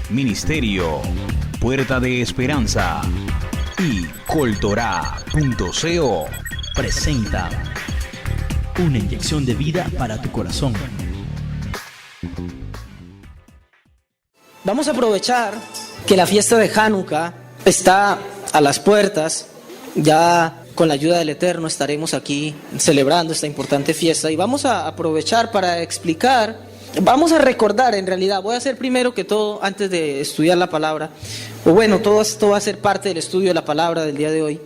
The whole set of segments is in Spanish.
Ministerio Puerta de Esperanza y Coltorá.co presenta una inyección de vida para tu corazón. Vamos a aprovechar que la fiesta de Hanukkah está a las puertas. Ya con la ayuda del Eterno estaremos aquí celebrando esta importante fiesta y vamos a aprovechar para explicar, vamos a recordar en realidad, voy a hacer primero que todo, antes de estudiar la palabra, o bueno, todo esto va a ser parte del estudio de la palabra del día de hoy,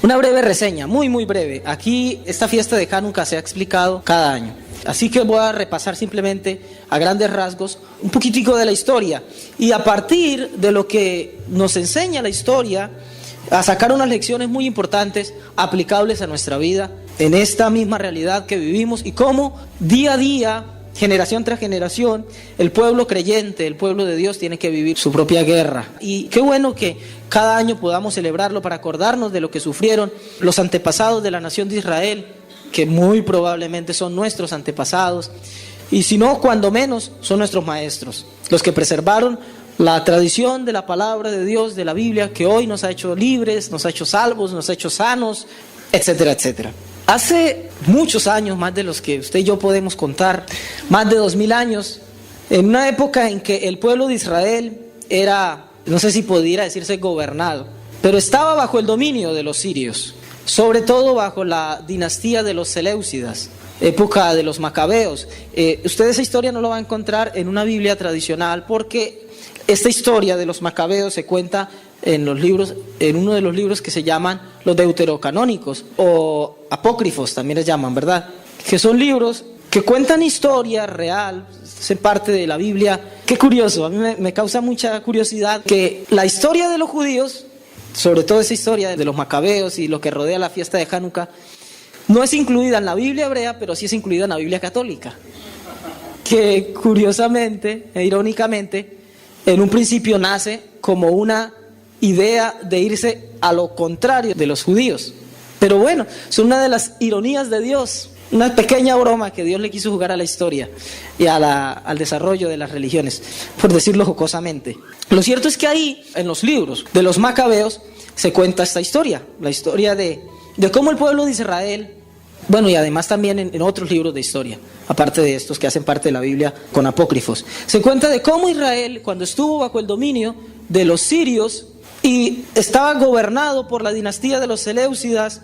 una breve reseña, muy breve. Aquí esta fiesta de Hanukkah se ha explicado cada año, así que voy a repasar simplemente a grandes rasgos un poquitico de la historia y a partir de lo que nos enseña la historia, a sacar unas lecciones muy importantes aplicables a nuestra vida en esta misma realidad que vivimos y cómo día a día, generación tras generación, el pueblo creyente, el pueblo de Dios tiene que vivir su propia guerra. Y qué bueno que cada año podamos celebrarlo para acordarnos de lo que sufrieron los antepasados de la nación de Israel, que muy probablemente son nuestros antepasados, y si no, cuando menos, son nuestros maestros, los que preservaron la tradición de la palabra de Dios, de la Biblia, que hoy nos ha hecho libres, nos ha hecho salvos, nos ha hecho sanos, etcétera, etcétera. Hace muchos años, más de los que usted y yo podemos contar, más de 2000 años, en una época en que el pueblo de Israel era, no sé si pudiera decirse gobernado, pero estaba bajo el dominio de los sirios, sobre todo bajo la dinastía de los Seleucidas, época de los macabeos. Usted esa historia no lo va a encontrar en una Biblia tradicional porque esta historia de los macabeos se cuenta en los libros, en uno de los libros que se llaman los deuterocanónicos o apócrifos también les llaman, ¿verdad? Que son libros que cuentan historia real, hacen parte de la Biblia. Qué curioso, a mí me causa mucha curiosidad que la historia de los judíos, sobre todo esa historia de los macabeos y lo que rodea la fiesta de Hanukkah, no es incluida en la Biblia hebrea, pero sí es incluida en la Biblia católica, que curiosamente e irónicamente en un principio nace como una idea de irse a lo contrario de los judíos. Pero bueno, es una de las ironías de Dios, una pequeña broma que Dios le quiso jugar a la historia y al desarrollo de las religiones, por decirlo jocosamente. Lo cierto es que ahí, en los libros de los macabeos, se cuenta esta historia, la historia de cómo el pueblo de Israel, bueno, y además también en otros libros de historia, aparte de estos que hacen parte de la Biblia con apócrifos, se cuenta de cómo Israel, cuando estuvo bajo el dominio de los sirios y estaba gobernado por la dinastía de los Seleucidas,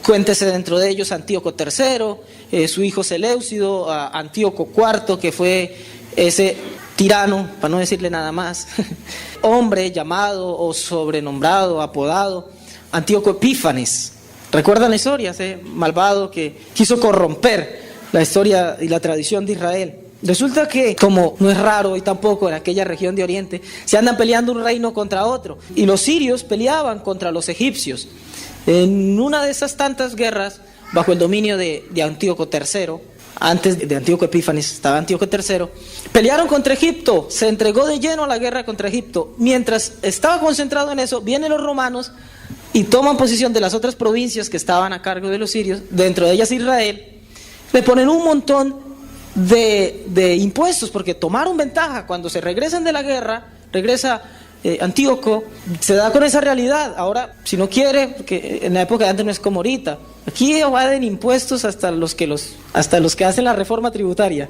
cuéntese dentro de ellos Antíoco III, su hijo Seleucido, Antíoco IV, que fue ese tirano, para no decirle nada más, hombre llamado o sobrenombrado, apodado Antíoco Epífanes. ¿Recuerdan la historia? Ese malvado que quiso corromper la historia y la tradición de Israel. Resulta que, como no es raro y tampoco en aquella región de Oriente, se andan peleando un reino contra otro. Y los sirios peleaban contra los egipcios. En una de esas tantas guerras, bajo el dominio de Antíoco III, antes de Antíoco Epífanes estaba Antíoco III, pelearon contra Egipto, se entregó de lleno a la guerra contra Egipto. Mientras estaba concentrado en eso, vienen los romanos y toman posesión de las otras provincias que estaban a cargo de los sirios, dentro de ellas Israel, le ponen un montón de impuestos, porque tomaron ventaja. Cuando se regresan de la guerra, regresa Antíoco, se da con esa realidad. Ahora, si no quiere, porque en la época de antes no es como ahorita, aquí evaden impuestos hasta los que hacen la reforma tributaria.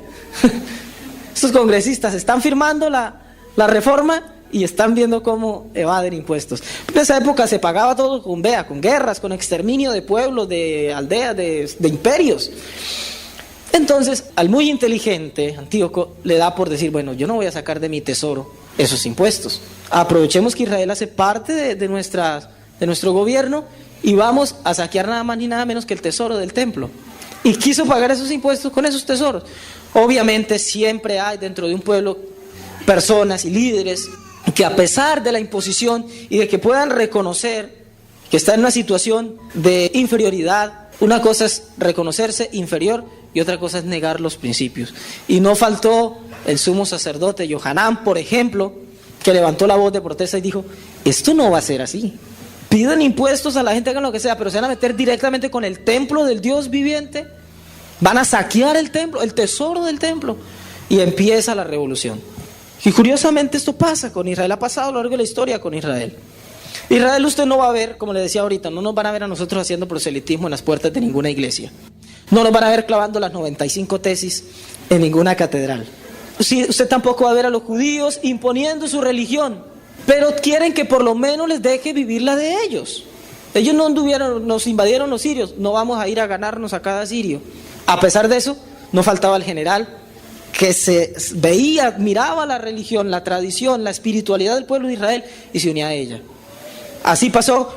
Estos congresistas están firmando la reforma y están viendo cómo evaden impuestos. En esa época se pagaba todo con guerras, con exterminio de pueblos, de aldeas, de imperios. Entonces, al muy inteligente Antíoco le da por decir, bueno, yo no voy a sacar de mi tesoro esos impuestos. Aprovechemos que Israel hace parte de nuestro gobierno y vamos a saquear nada más ni nada menos que el tesoro del templo. Y quiso pagar esos impuestos con esos tesoros. Obviamente siempre hay dentro de un pueblo personas y líderes que a pesar de la imposición y de que puedan reconocer que está en una situación de inferioridad, una cosa es reconocerse inferior y otra cosa es negar los principios. Y no faltó el sumo sacerdote Yohanan, por ejemplo, que levantó la voz de protesta y dijo, esto no va a ser así. Piden impuestos a la gente, hagan lo que sea, pero se van a meter directamente con el templo del Dios viviente, van a saquear el templo, el tesoro del templo, y empieza la revolución. Y curiosamente esto pasa con Israel, ha pasado a lo largo de la historia con Israel. Israel usted no va a ver, como le decía ahorita, no nos van a ver a nosotros haciendo proselitismo en las puertas de ninguna iglesia. No nos van a ver clavando las 95 tesis en ninguna catedral. Sí, usted tampoco va a ver a los judíos imponiendo su religión, pero quieren que por lo menos les deje vivir la de ellos. Ellos no anduvieron, nos invadieron los sirios, no vamos a ir a ganarnos a cada sirio. A pesar de eso, no faltaba el general que se veía, miraba la religión, la tradición, la espiritualidad del pueblo de Israel y se unía a ella. Así pasó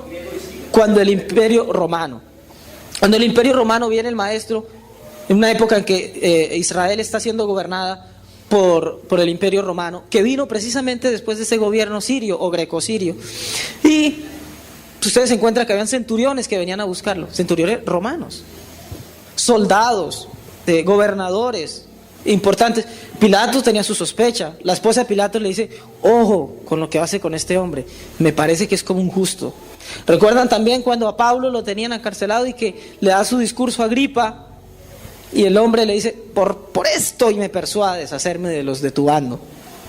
cuando el Imperio Romano. Cuando el Imperio Romano viene el maestro, en una época en que Israel está siendo gobernada por el Imperio Romano, que vino precisamente después de ese gobierno sirio o greco-sirio. Y ustedes se encuentran que habían centuriones que venían a buscarlo, centuriones romanos, soldados, gobernadores importantes. Pilato tenía su sospecha. La esposa de Pilato le dice: ojo con lo que hace con este hombre, me parece que es como un justo. Recuerdan también cuando a Pablo lo tenían encarcelado y que le da su discurso a Agripa y el hombre le dice: por esto y me persuades a hacerme de los de tu bando.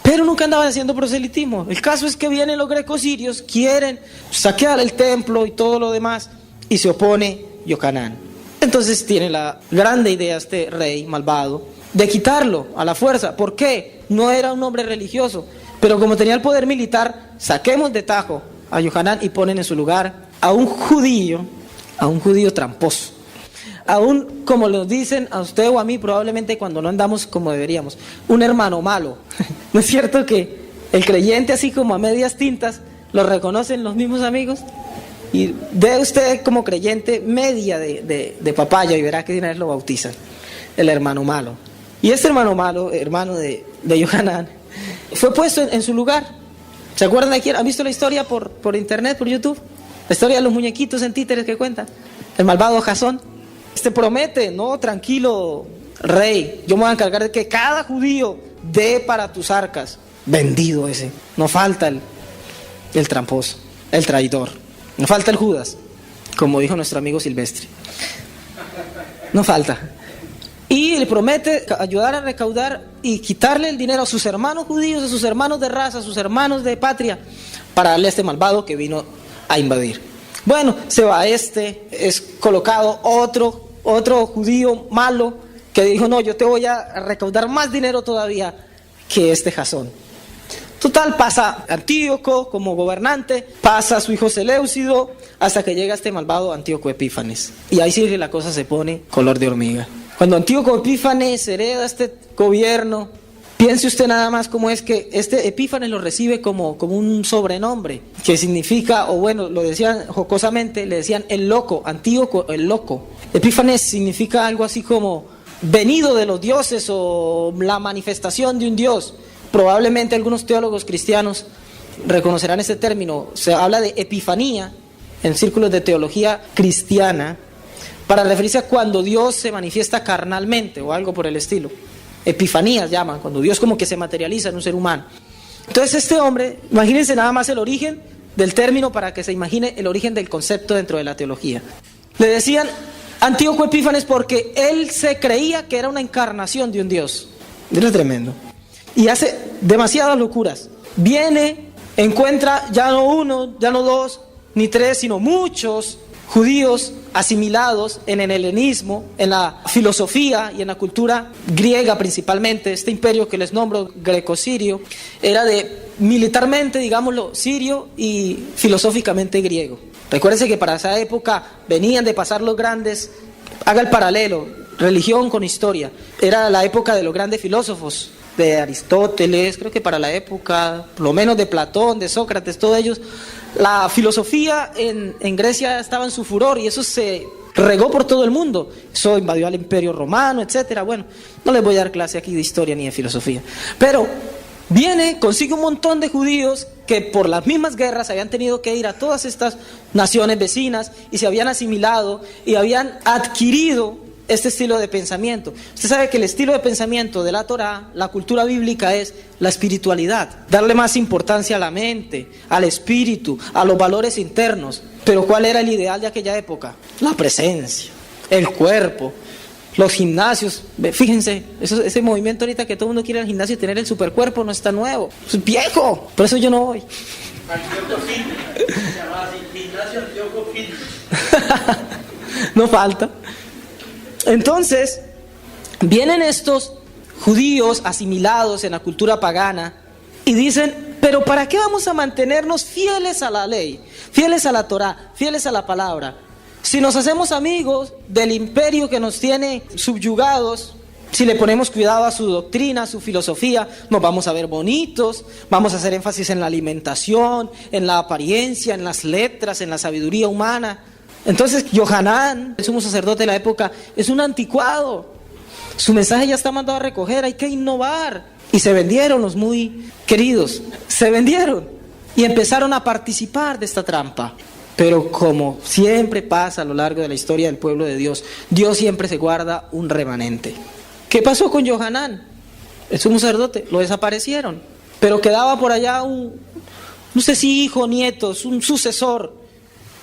Pero nunca andaban haciendo proselitismo. El caso es que vienen los grecos-sirios, quieren saquear el templo y todo lo demás, y se opone Yocanán. Entonces tiene la grande idea este rey malvado de quitarlo a la fuerza. ¿Por qué? No era un hombre religioso, pero como tenía el poder militar, saquemos de tajo a Yocanán y ponen en su lugar a un judío tramposo, a un, como lo dicen a usted o a mí probablemente cuando no andamos como deberíamos, un hermano malo. ¿No es cierto que el creyente así como a medias tintas lo reconocen los mismos amigos? Y ve usted como creyente media de papaya y verá que de una vez lo bautizan, el hermano malo. Y este hermano malo, hermano de Yocanán, fue puesto en su lugar. ¿Se acuerdan de quién? ¿Han visto la historia por internet, por YouTube? La historia de los muñequitos en títeres que cuentan. El malvado Jasón. Promete: no, tranquilo, rey, yo me voy a encargar de que cada judío dé para tus arcas. Vendido ese. No falta el tramposo, el traidor. No falta el Judas, como dijo nuestro amigo Silvestre. No falta. Y le promete ayudar a recaudar y quitarle el dinero a sus hermanos judíos, a sus hermanos de raza, a sus hermanos de patria, para darle a este malvado que vino a invadir. Bueno, se va es colocado otro judío malo que dijo: no, yo te voy a recaudar más dinero todavía que este Jasón. Total, pasa Antíoco como gobernante, pasa su hijo Seleucido, hasta que llega este malvado Antíoco Epífanes. Y ahí sí que la cosa se pone color de hormiga. Cuando Antíoco Epífanes hereda este gobierno, piense usted nada más cómo es que este Epífanes lo recibe como un sobrenombre, que significa, o bueno, lo decían jocosamente, le decían el loco, Antíoco el loco. Epífanes significa algo así como venido de los dioses o la manifestación de un dios. Probablemente algunos teólogos cristianos reconocerán este término. Se habla de epifanía en círculos de teología cristiana para referirse a cuando Dios se manifiesta carnalmente o algo por el estilo. Epifanías llaman, cuando Dios como que se materializa en un ser humano. Entonces este hombre, imagínense nada más el origen del término para que se imagine el origen del concepto dentro de la teología. Le decían Antíoco Epífanes porque él se creía que era una encarnación de un Dios. Es tremendo. Y hace demasiadas locuras. Viene, encuentra ya no uno, ya no dos, ni tres, sino muchos judíos asimilados en el helenismo, en la filosofía y en la cultura griega principalmente. Este imperio que les nombro, greco-sirio, era militarmente, digámoslo, sirio y filosóficamente griego. Recuérdense que para esa época venían de pasar los grandes, haga el paralelo, religión con historia. Era la época de los grandes filósofos, de Aristóteles, creo que para la época, por lo menos de Platón, de Sócrates, todos ellos. La filosofía en Grecia estaba en su furor y eso se regó por todo el mundo. Eso invadió al Imperio Romano, etcétera. Bueno, no les voy a dar clase aquí de historia ni de filosofía. Pero viene, consigue un montón de judíos que por las mismas guerras habían tenido que ir a todas estas naciones vecinas y se habían asimilado y habían adquirido este estilo de pensamiento. Usted sabe que el estilo de pensamiento de la Torá, la cultura bíblica, es la espiritualidad, darle más importancia a la mente, al espíritu, a los valores internos. Pero ¿cuál era el ideal de aquella época? La presencia, el cuerpo, los gimnasios, fíjense, ese movimiento ahorita que todo el mundo quiere ir al gimnasio y tener el supercuerpo no está nuevo, es viejo, por eso yo no voy. No falta. Entonces, vienen estos judíos asimilados en la cultura pagana y dicen, pero ¿para qué vamos a mantenernos fieles a la ley, fieles a la Torá, fieles a la palabra? Si nos hacemos amigos del imperio que nos tiene subyugados, si le ponemos cuidado a su doctrina, a su filosofía, nos vamos a ver bonitos, vamos a hacer énfasis en la alimentación, en la apariencia, en las letras, en la sabiduría humana. Entonces, Yohanan, el sumo sacerdote de la época, es un anticuado. Su mensaje ya está mandado a recoger, hay que innovar. Y se vendieron los muy queridos, se vendieron y empezaron a participar de esta trampa. Pero como siempre pasa a lo largo de la historia del pueblo de Dios, Dios siempre se guarda un remanente. ¿Qué pasó con Yohanan? El sumo sacerdote, lo desaparecieron, pero quedaba por allá no sé si hijo, nieto, un sucesor.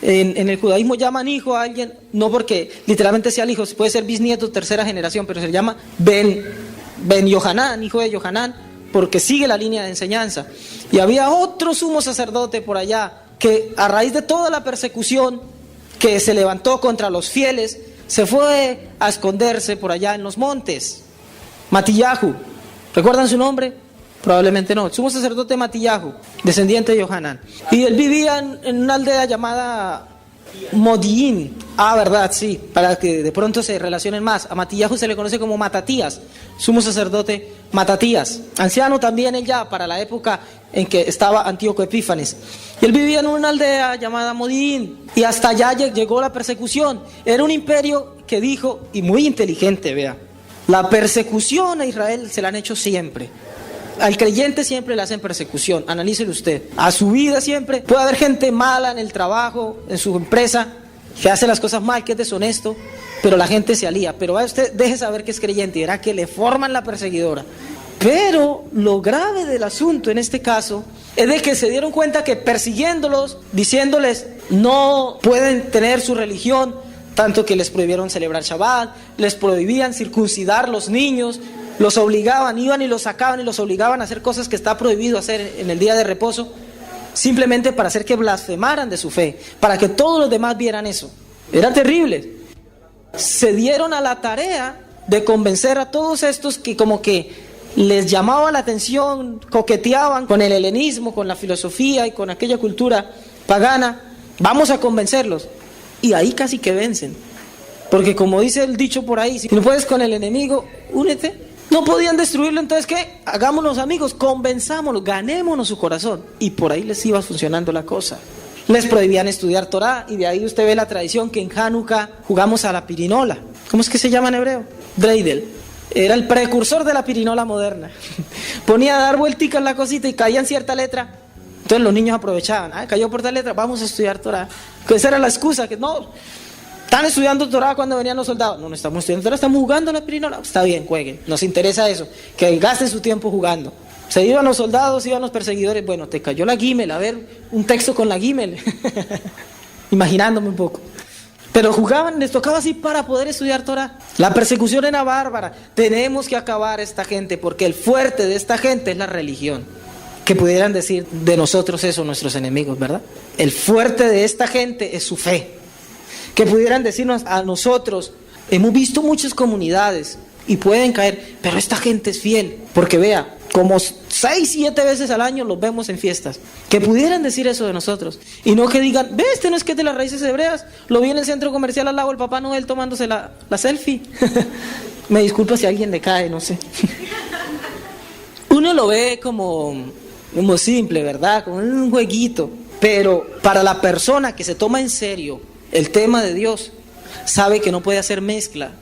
En el judaísmo llaman hijo a alguien, no porque literalmente sea el hijo, puede ser bisnieto, tercera generación, pero se llama Ben Yohanan, hijo de Yohanan, porque sigue la línea de enseñanza. Y había otro sumo sacerdote por allá, que a raíz de toda la persecución que se levantó contra los fieles, se fue a esconderse por allá en los montes. Matillahu, ¿recuerdan su nombre? Probablemente no. El sumo sacerdote Matillahu, descendiente de Yohanan. Y él vivía en una aldea llamada Modiín. Verdad, sí, para que de pronto se relacionen más. A Matillahu se le conoce como Matatías, sumo sacerdote Matatías. Anciano también él ya para la época en que estaba Antíoco Epífanes. Y él vivía en una aldea llamada Modiín. Y hasta allá llegó la persecución. Era un imperio que dijo, y muy inteligente, vea, la persecución a Israel se la han hecho siempre. Al creyente siempre le hacen persecución, analícelo usted. A su vida siempre puede haber gente mala en el trabajo, en su empresa, que hace las cosas mal, que es deshonesto, pero la gente se alía. Pero vaya usted, deje saber que es creyente y verá que le forman la perseguidora. Pero lo grave del asunto en este caso es de que se dieron cuenta que persiguiéndolos, diciéndoles no pueden tener su religión, tanto que les prohibieron celebrar Shabbat, les prohibían circuncidar los niños, los obligaban, iban y los sacaban y los obligaban a hacer cosas que está prohibido hacer en el día de reposo, simplemente para hacer que blasfemaran de su fe, para que todos los demás vieran eso. Era terrible. Se dieron a la tarea de convencer a todos estos que como que les llamaba la atención, coqueteaban con el helenismo, con la filosofía y con aquella cultura pagana. Vamos a convencerlos. Y ahí casi que vencen. Porque como dice el dicho por ahí, si no puedes con el enemigo, únete. No podían destruirlo, entonces ¿qué? Hagámonos amigos, convenzámonos, ganémonos su corazón. Y por ahí les iba funcionando la cosa. Les prohibían estudiar Torá, y de ahí usted ve la tradición que en Hanukkah jugamos a la pirinola. ¿Cómo es que se llama en hebreo? Dreidel. Era el precursor de la pirinola moderna. Ponía a dar vuelticas en la cosita y caía en cierta letra. Entonces los niños aprovechaban. Cayó por tal letra, vamos a estudiar Torá. Esa era la excusa, que no... ¿Están estudiando Torá cuando venían los soldados? No estamos estudiando Torá, estamos jugando la pirinola. Está bien, jueguen, nos interesa eso, que gasten su tiempo jugando. Se iban los soldados, iban los perseguidores. Bueno, te cayó la Gimel, a ver, un texto con la Gimel. Imaginándome un poco. Pero jugaban, les tocaba así para poder estudiar Torá. La persecución era bárbara. Tenemos que acabar a esta gente, porque el fuerte de esta gente es la religión. Que pudieran decir de nosotros eso nuestros enemigos, ¿verdad? El fuerte de esta gente es su fe. Que pudieran decirnos a nosotros, hemos visto muchas comunidades y pueden caer, pero esta gente es fiel, porque vea, como 6-7 veces al año los vemos en fiestas. Que pudieran decir eso de nosotros y no que digan, ve, este no es que es de las raíces hebreas, lo vi en el centro comercial al lado del Papá Noel tomándose la selfie. Me disculpa si a alguien le cae, no sé. Uno lo ve como simple, ¿verdad? Como un jueguito, pero para la persona que se toma en serio el tema de Dios, sabe que no puede hacer mezcla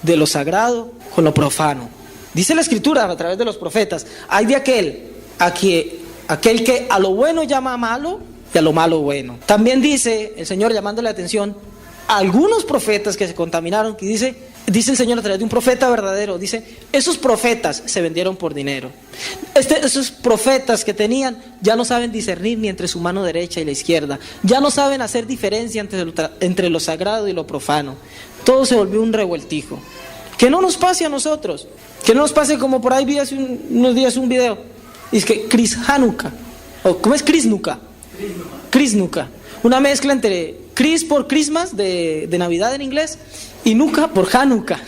de lo sagrado con lo profano. Dice la Escritura a través de los profetas, hay de aquel que a lo bueno llama malo y a lo malo bueno. También dice el Señor, llamándole la atención a algunos profetas que se contaminaron, que dice el Señor a través de un profeta verdadero, dice, esos profetas se vendieron por dinero. Esos profetas que tenían ya no saben discernir ni entre su mano derecha y la izquierda, ya no saben hacer diferencia entre lo sagrado y lo profano. Todo se volvió un revueltijo. Que no nos pase a nosotros. Que no nos pase como por ahí vi hace unos días un video. Y es que Chris Hanukkah. ¿Cómo es Krisnuka? Krisnuka. Una mezcla entre Chris por Christmas, de Navidad en inglés, y Nuka por Hanukkah.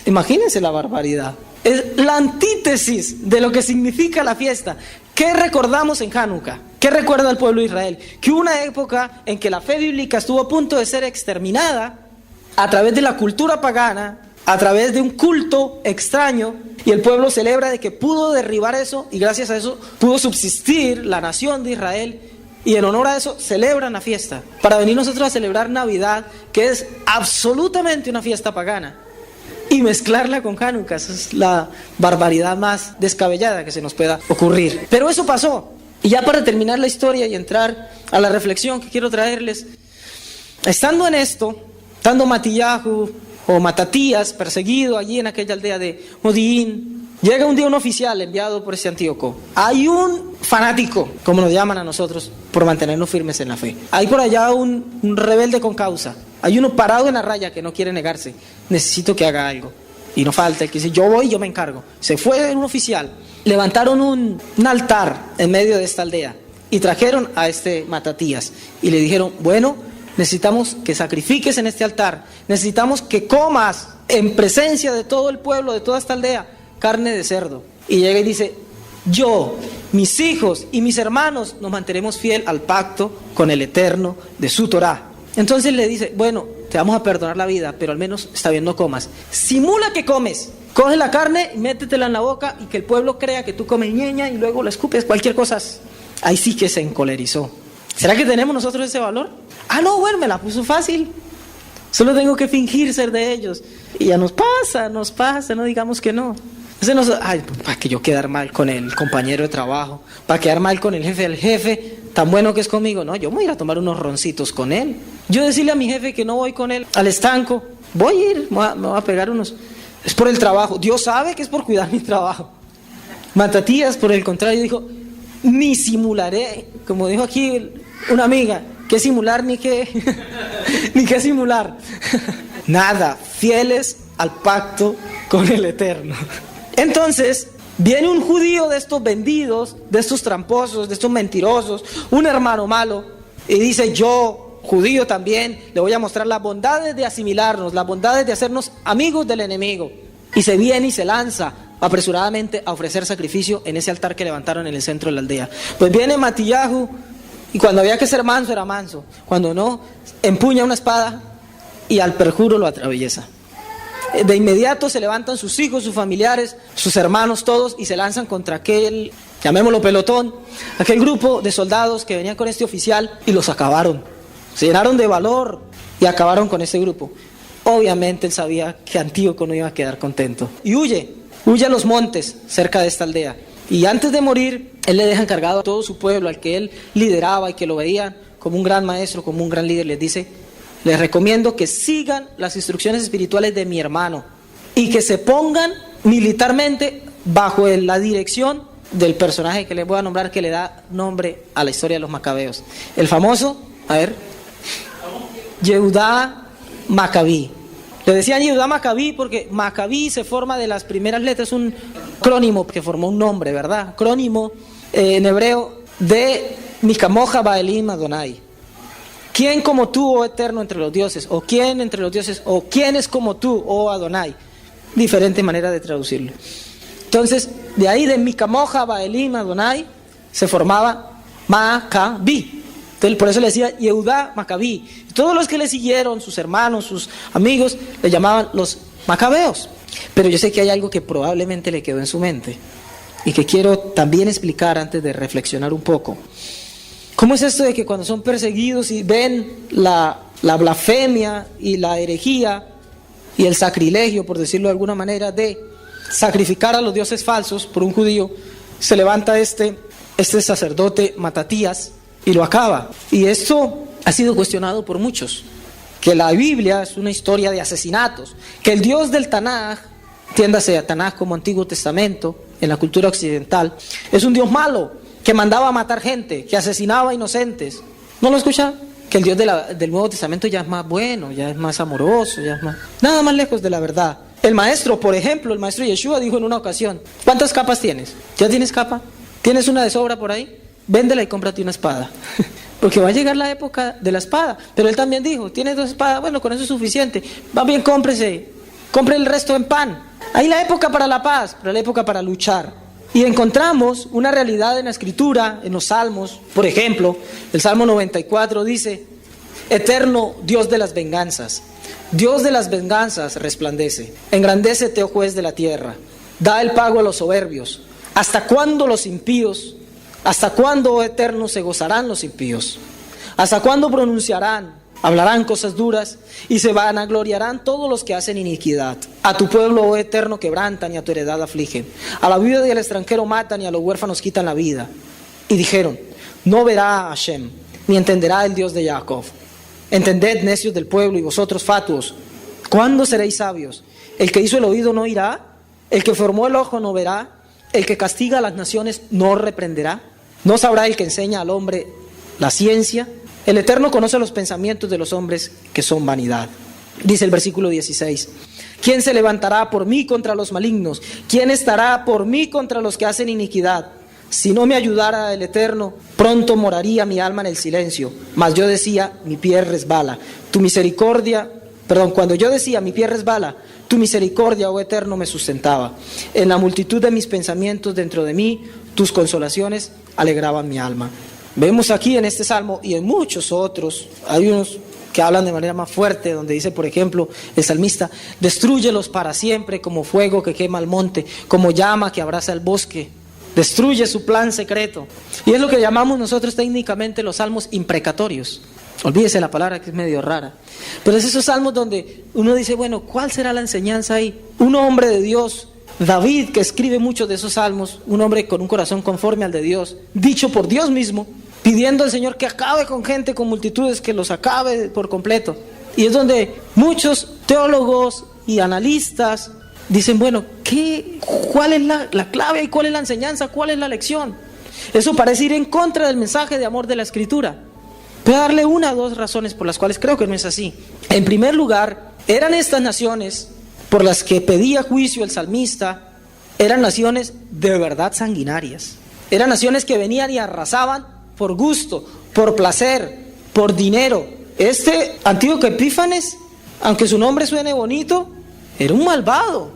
Imagínense la barbaridad. Es la antítesis de lo que significa la fiesta. ¿Qué recordamos en Hanukkah? ¿Qué recuerda el pueblo de Israel? Que hubo una época en que la fe bíblica estuvo a punto de ser exterminada a través de la cultura pagana, a través de un culto extraño, y el pueblo celebra de que pudo derribar eso, y gracias a eso pudo subsistir la nación de Israel, y en honor a eso celebran la fiesta, para venir nosotros a celebrar Navidad, que es absolutamente una fiesta pagana, y mezclarla con Hanukkah. Esa es la barbaridad más descabellada que se nos pueda ocurrir. Pero eso pasó, y ya para terminar la historia y entrar a la reflexión que quiero traerles, estando en esto, estando Matillahu o Matatías perseguido allí en aquella aldea de Modiín, llega un día un oficial enviado por ese Antíoco. Hay un fanático, como nos llaman a nosotros, por mantenernos firmes en la fe. Hay por allá un rebelde con causa. Hay uno parado en la raya que no quiere negarse. Necesito que haga algo. Y no falta el que dice, yo voy, yo me encargo. Se fue un oficial. Levantaron un altar en medio de esta aldea y trajeron a este Matatías. Y le dijeron, bueno, necesitamos que sacrifiques en este altar. Necesitamos que comas en presencia de todo el pueblo, de toda esta aldea, carne de cerdo. Y llega y dice, yo, mis hijos y mis hermanos nos mantenemos fiel al pacto con el Eterno de su Torá. Entonces le dice, bueno, te vamos a perdonar la vida, pero al menos está bien, no comas. Simula que comes. Coge la carne, métetela en la boca y que el pueblo crea que tú comes ñeña y luego la escupes, cualquier cosa. Ahí sí que se encolerizó. ¿Será que tenemos nosotros ese valor? Ah, no, bueno, me la puso fácil. Solo tengo que fingir ser de ellos. Y ya nos pasa, no digamos que no. Para que yo quedar mal con el compañero de trabajo, para quedar mal con el jefe, tan bueno que es conmigo. No, yo me voy a ir a tomar unos roncitos con él. Yo decirle a mi jefe que no voy con él al estanco, voy a ir, me voy a pegar unos. Es por el trabajo. Dios sabe que es por cuidar mi trabajo. Matatías, por el contrario, dijo, ni simularé, como dijo aquí una amiga, ¿qué simular ni qué? Ni qué simular. Nada, fieles al pacto con el Eterno. Entonces, viene un judío de estos vendidos, de estos tramposos, de estos mentirosos, un hermano malo, y dice, yo, judío también, le voy a mostrar las bondades de asimilarnos, las bondades de hacernos amigos del enemigo. Y se viene y se lanza apresuradamente a ofrecer sacrificio en ese altar que levantaron en el centro de la aldea. Pues viene Matillahu, y cuando había que ser manso, era manso. Cuando no, empuña una espada y al perjuro lo atraviesa. De inmediato se levantan sus hijos, sus familiares, sus hermanos, todos, y se lanzan contra aquel, llamémoslo pelotón, aquel grupo de soldados que venían con este oficial, y los acabaron. Se llenaron de valor y acabaron con ese grupo. Obviamente él sabía que Antíoco no iba a quedar contento. Y huye a los montes cerca de esta aldea. Y antes de morir, él le deja encargado a todo su pueblo, al que él lideraba y que lo veían como un gran maestro, como un gran líder, les dice, les recomiendo que sigan las instrucciones espirituales de mi hermano y que se pongan militarmente bajo la dirección del personaje que les voy a nombrar, que le da nombre a la historia de los macabeos. El famoso, Yehudá Macabí. Le decían Yehudá Macabí porque Macabí se forma de las primeras letras, un crónimo que formó un nombre, ¿verdad? Crónimo en hebreo de Mikamoja Baelim Adonai. ¿Quién como tú, oh Eterno, entre los dioses? ¿O quién entre los dioses? ¿O quién es como tú, oh Adonai? Diferente manera de traducirlo. Entonces, de ahí de Mikamoja Baelim Adonai se formaba Macabí. Entonces, por eso le decía Yehudá Macabí. Todos los que le siguieron, sus hermanos, sus amigos, le llamaban los macabeos. Pero yo sé que hay algo que probablemente le quedó en su mente y que quiero también explicar antes de reflexionar un poco. ¿Cómo es esto de que cuando son perseguidos y ven la blasfemia y la herejía y el sacrilegio, por decirlo de alguna manera, de sacrificar a los dioses falsos por un judío, se levanta este sacerdote Matatías y lo acaba? Y esto ha sido cuestionado por muchos, que la Biblia es una historia de asesinatos, que el Dios del Tanaj, entiéndase a Tanaj como Antiguo Testamento en la cultura occidental, es un Dios malo, que mandaba a matar gente, que asesinaba inocentes. ¿No lo escuchan? que el Dios del Nuevo Testamento ya es más bueno, ya es más amoroso, ya es más... Nada más lejos de la verdad. El maestro, por ejemplo, el maestro Yeshua dijo en una ocasión, ¿cuántas capas tienes? ¿Ya tienes capa? ¿Tienes una de sobra por ahí? Véndela y cómprate una espada. Porque va a llegar la época de la espada. Pero él también dijo, ¿tienes 2 espadas? Bueno, con eso es suficiente. Va bien, compre el resto en pan. Hay la época para la paz, pero la época para luchar. Y encontramos una realidad en la Escritura, en los Salmos. Por ejemplo, el Salmo 94 dice, eterno Dios de las venganzas. Dios de las venganzas resplandece. Engrandécete, oh juez de la tierra. Da el pago a los soberbios. ¿Hasta cuándo los impíos? ¿Hasta cuándo, oh eterno, se gozarán los impíos? ¿Hasta cuándo pronunciarán? Hablarán cosas duras y se vanagloriarán todos los que hacen iniquidad. A tu pueblo, oh eterno, quebrantan y a tu heredad afligen. A la viuda y al extranjero matan y a los huérfanos quitan la vida. Y dijeron, no verá a Hashem, ni entenderá el Dios de Jacob. Entended, necios del pueblo, y vosotros fatuos, ¿cuándo seréis sabios? El que hizo el oído no oirá, el que formó el ojo no verá, el que castiga a las naciones no reprenderá. ¿No sabrá el que enseña al hombre la ciencia? El Eterno conoce los pensamientos de los hombres que son vanidad. Dice el versículo 16. ¿Quién se levantará por mí contra los malignos? ¿Quién estará por mí contra los que hacen iniquidad? Si no me ayudara el Eterno, pronto moraría mi alma en el silencio. Mas yo decía, mi pie resbala. Cuando yo decía, mi pie resbala, tu misericordia, oh Eterno, me sustentaba. En la multitud de mis pensamientos dentro de mí, tus consolaciones alegraban mi alma. Vemos aquí en este salmo y en muchos otros, hay unos que hablan de manera más fuerte, donde dice, por ejemplo, el salmista, destrúyelos para siempre como fuego que quema el monte, como llama que abraza el bosque. Destruye su plan secreto. Y es lo que llamamos nosotros técnicamente los salmos imprecatorios. Olvídese la palabra, que es medio rara. Pero es esos salmos donde uno dice, bueno, ¿cuál será la enseñanza ahí? Un hombre de Dios, David, que escribe muchos de esos salmos, un hombre con un corazón conforme al de Dios, dicho por Dios mismo, pidiendo al Señor que acabe con gente, con multitudes, que los acabe por completo. Y es donde muchos teólogos y analistas dicen, bueno, ¿cuál es la clave y cuál es la enseñanza? ¿Cuál es la lección? Eso parece ir en contra del mensaje de amor de la Escritura. Voy a darle 1 o 2 razones por las cuales creo que no es así. En primer lugar, eran estas naciones por las que pedía juicio el salmista, eran naciones de verdad sanguinarias. Eran naciones que venían y arrasaban por gusto, por placer, por dinero. Este Antíoco Epífanes, aunque su nombre suene bonito, era un malvado.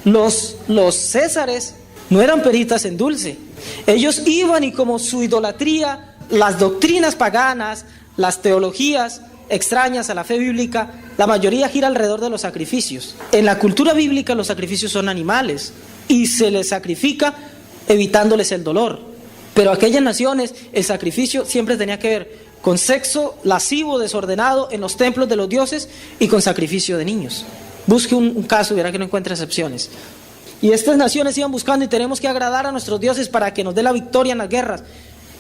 Los Césares no eran peritas en dulce. Ellos iban y como su idolatría, las doctrinas paganas, las teologías extrañas a la fe bíblica, la mayoría gira alrededor de los sacrificios. En la cultura bíblica los sacrificios son animales y se les sacrifica evitándoles el dolor. Pero aquellas naciones, el sacrificio siempre tenía que ver con sexo lascivo, desordenado en los templos de los dioses y con sacrificio de niños. Busque un caso y verá que no encuentra excepciones. Y estas naciones iban buscando y tenemos que agradar a nuestros dioses para que nos dé la victoria en las guerras.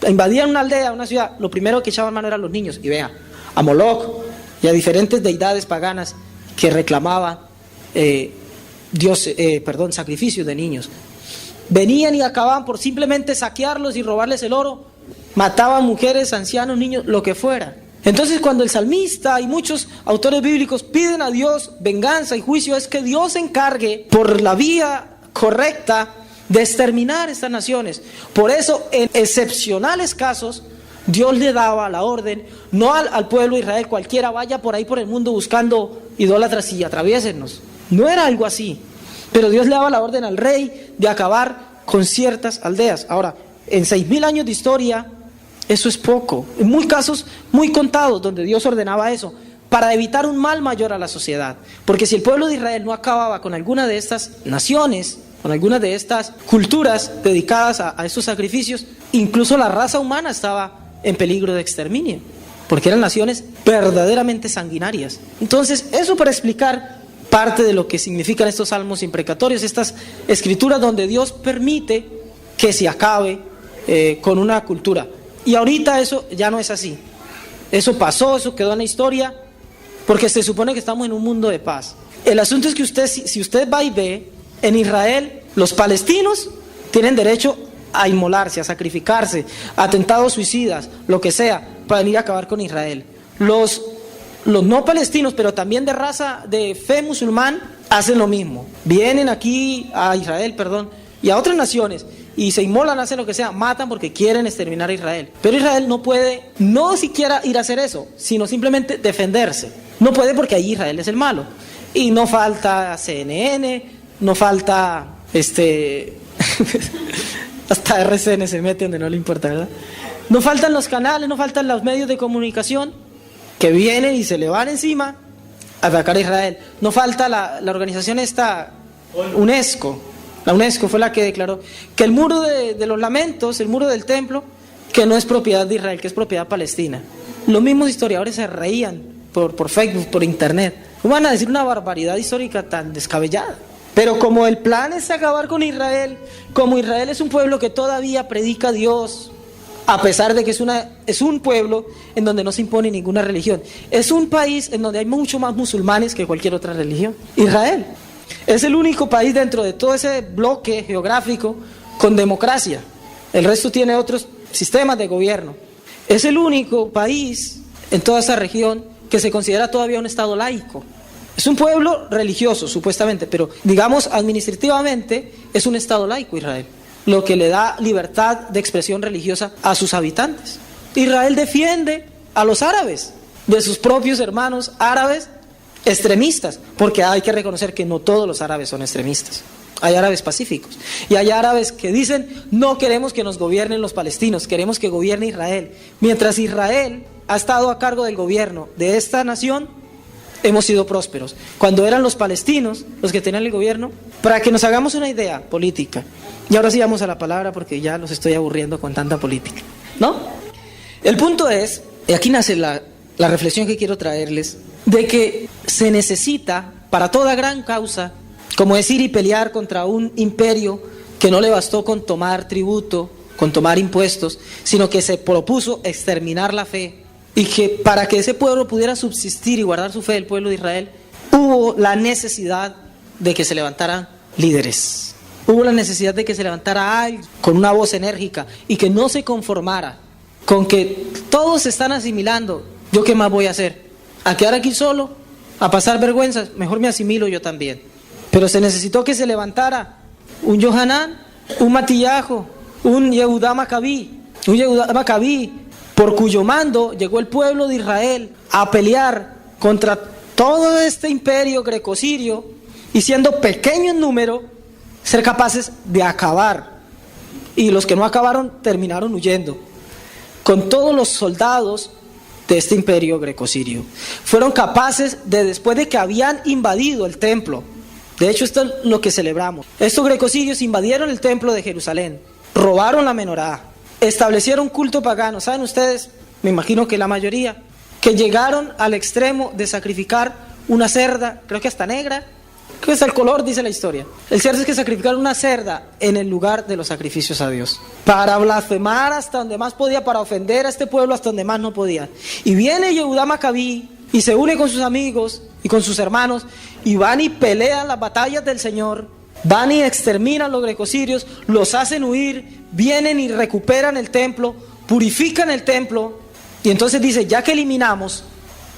Invadían una aldea, una ciudad, lo primero que echaban mano eran los niños. Y vea, a Moloch y a diferentes deidades paganas que reclamaban sacrificios de niños. Venían y acababan por simplemente saquearlos y robarles el oro. Mataban mujeres, ancianos, niños, lo que fuera. Entonces cuando el salmista y muchos autores bíblicos piden a Dios venganza y juicio, es que Dios se encargue por la vía correcta de exterminar estas naciones. Por eso, en excepcionales casos, Dios le daba la orden, no al pueblo de Israel, cualquiera vaya por ahí por el mundo buscando idólatras y atraviésennos. No era algo así. Pero Dios le daba la orden al rey de acabar con ciertas aldeas. Ahora, en 6.000 años de historia, eso es poco. En muy casos muy contados donde Dios ordenaba eso, para evitar un mal mayor a la sociedad. Porque si el pueblo de Israel no acababa con alguna de estas naciones, con algunas de estas culturas dedicadas a estos sacrificios, incluso la raza humana estaba en peligro de exterminio, porque eran naciones verdaderamente sanguinarias. Entonces, eso para explicar parte de lo que significan estos salmos imprecatorios, estas escrituras donde Dios permite que se acabe con una cultura. Y ahorita eso ya no es así. Eso pasó, eso quedó en la historia, porque se supone que estamos en un mundo de paz. El asunto es que si usted va y ve, en Israel, los palestinos tienen derecho a inmolarse, a sacrificarse, atentados suicidas, lo que sea, para venir a acabar con Israel. Los no palestinos, pero también de raza, de fe musulmán, hacen lo mismo. Vienen aquí a Israel, y a otras naciones, y se inmolan, hacen lo que sea, matan porque quieren exterminar a Israel. Pero Israel no puede, no siquiera ir a hacer eso, sino simplemente defenderse. No puede porque ahí Israel es el malo. Y no falta CNN, no falta hasta RCN se mete donde no le importa, ¿verdad? No faltan los canales, no faltan los medios de comunicación que vienen y se le van encima a atacar a Israel. No falta la organización UNESCO. La UNESCO fue la que declaró que el muro de los lamentos, el muro del templo, que no es propiedad de Israel, que es propiedad palestina. Los mismos historiadores se reían por Facebook, por internet. ¿Cómo van a decir una barbaridad histórica tan descabellada? Pero como el plan es acabar con Israel, como Israel es un pueblo que todavía predica a Dios, a pesar de que es un pueblo en donde no se impone ninguna religión, es un país en donde hay mucho más musulmanes que cualquier otra religión. Israel es el único país dentro de todo ese bloque geográfico con democracia. El resto tiene otros sistemas de gobierno. Es el único país en toda esa región que se considera todavía un estado laico. Es un pueblo religioso, supuestamente, pero digamos administrativamente es un estado laico Israel, lo que le da libertad de expresión religiosa a sus habitantes. Israel defiende a los árabes, de sus propios hermanos árabes extremistas, porque hay que reconocer que no todos los árabes son extremistas. Hay árabes pacíficos y hay árabes que dicen no queremos que nos gobiernen los palestinos, queremos que gobierne Israel. Mientras Israel ha estado a cargo del gobierno de esta nación, hemos sido prósperos. Cuando eran los palestinos los que tenían el gobierno, para que nos hagamos una idea política, y ahora sí vamos a la palabra porque ya los estoy aburriendo con tanta política, ¿no? El punto es, y aquí nace la reflexión que quiero traerles, de que se necesita para toda gran causa, como es ir y pelear contra un imperio que no le bastó con tomar tributo, con tomar impuestos, sino que se propuso exterminar la fe, y que para que ese pueblo pudiera subsistir y guardar su fe, el pueblo de Israel, hubo la necesidad de que se levantaran líderes. Hubo la necesidad de que se levantara alguien con una voz enérgica y que no se conformara con que todos se están asimilando. ¿Yo qué más voy a hacer? ¿A quedar aquí solo? ¿A pasar vergüenzas? Mejor me asimilo yo también. Pero se necesitó que se levantara un Yohanan, un Matillahu, un Yehudá Macabí, por cuyo mando llegó el pueblo de Israel a pelear contra todo este imperio greco-sirio y siendo pequeño en número, ser capaces de acabar. Y los que no acabaron terminaron huyendo con todos los soldados de este imperio greco-sirio. Fueron capaces de, después de que habían invadido el templo, de hecho esto es lo que celebramos, estos greco-sirios invadieron el templo de Jerusalén, robaron la menorá, establecieron culto pagano. ¿Saben ustedes? Me imagino que la mayoría, que llegaron al extremo de sacrificar una cerda, creo que hasta negra, creo que hasta el color dice la historia. El cierto es que sacrificaron una cerda en el lugar de los sacrificios a Dios, para blasfemar hasta donde más podía, para ofender a este pueblo hasta donde más no podía. Y viene Yehudá Macabí y se une con sus amigos y con sus hermanos y van y pelean las batallas del Señor, van y exterminan a los grecosirios, los hacen huir, vienen y recuperan el templo, purifican el templo, y entonces dice, ya que eliminamos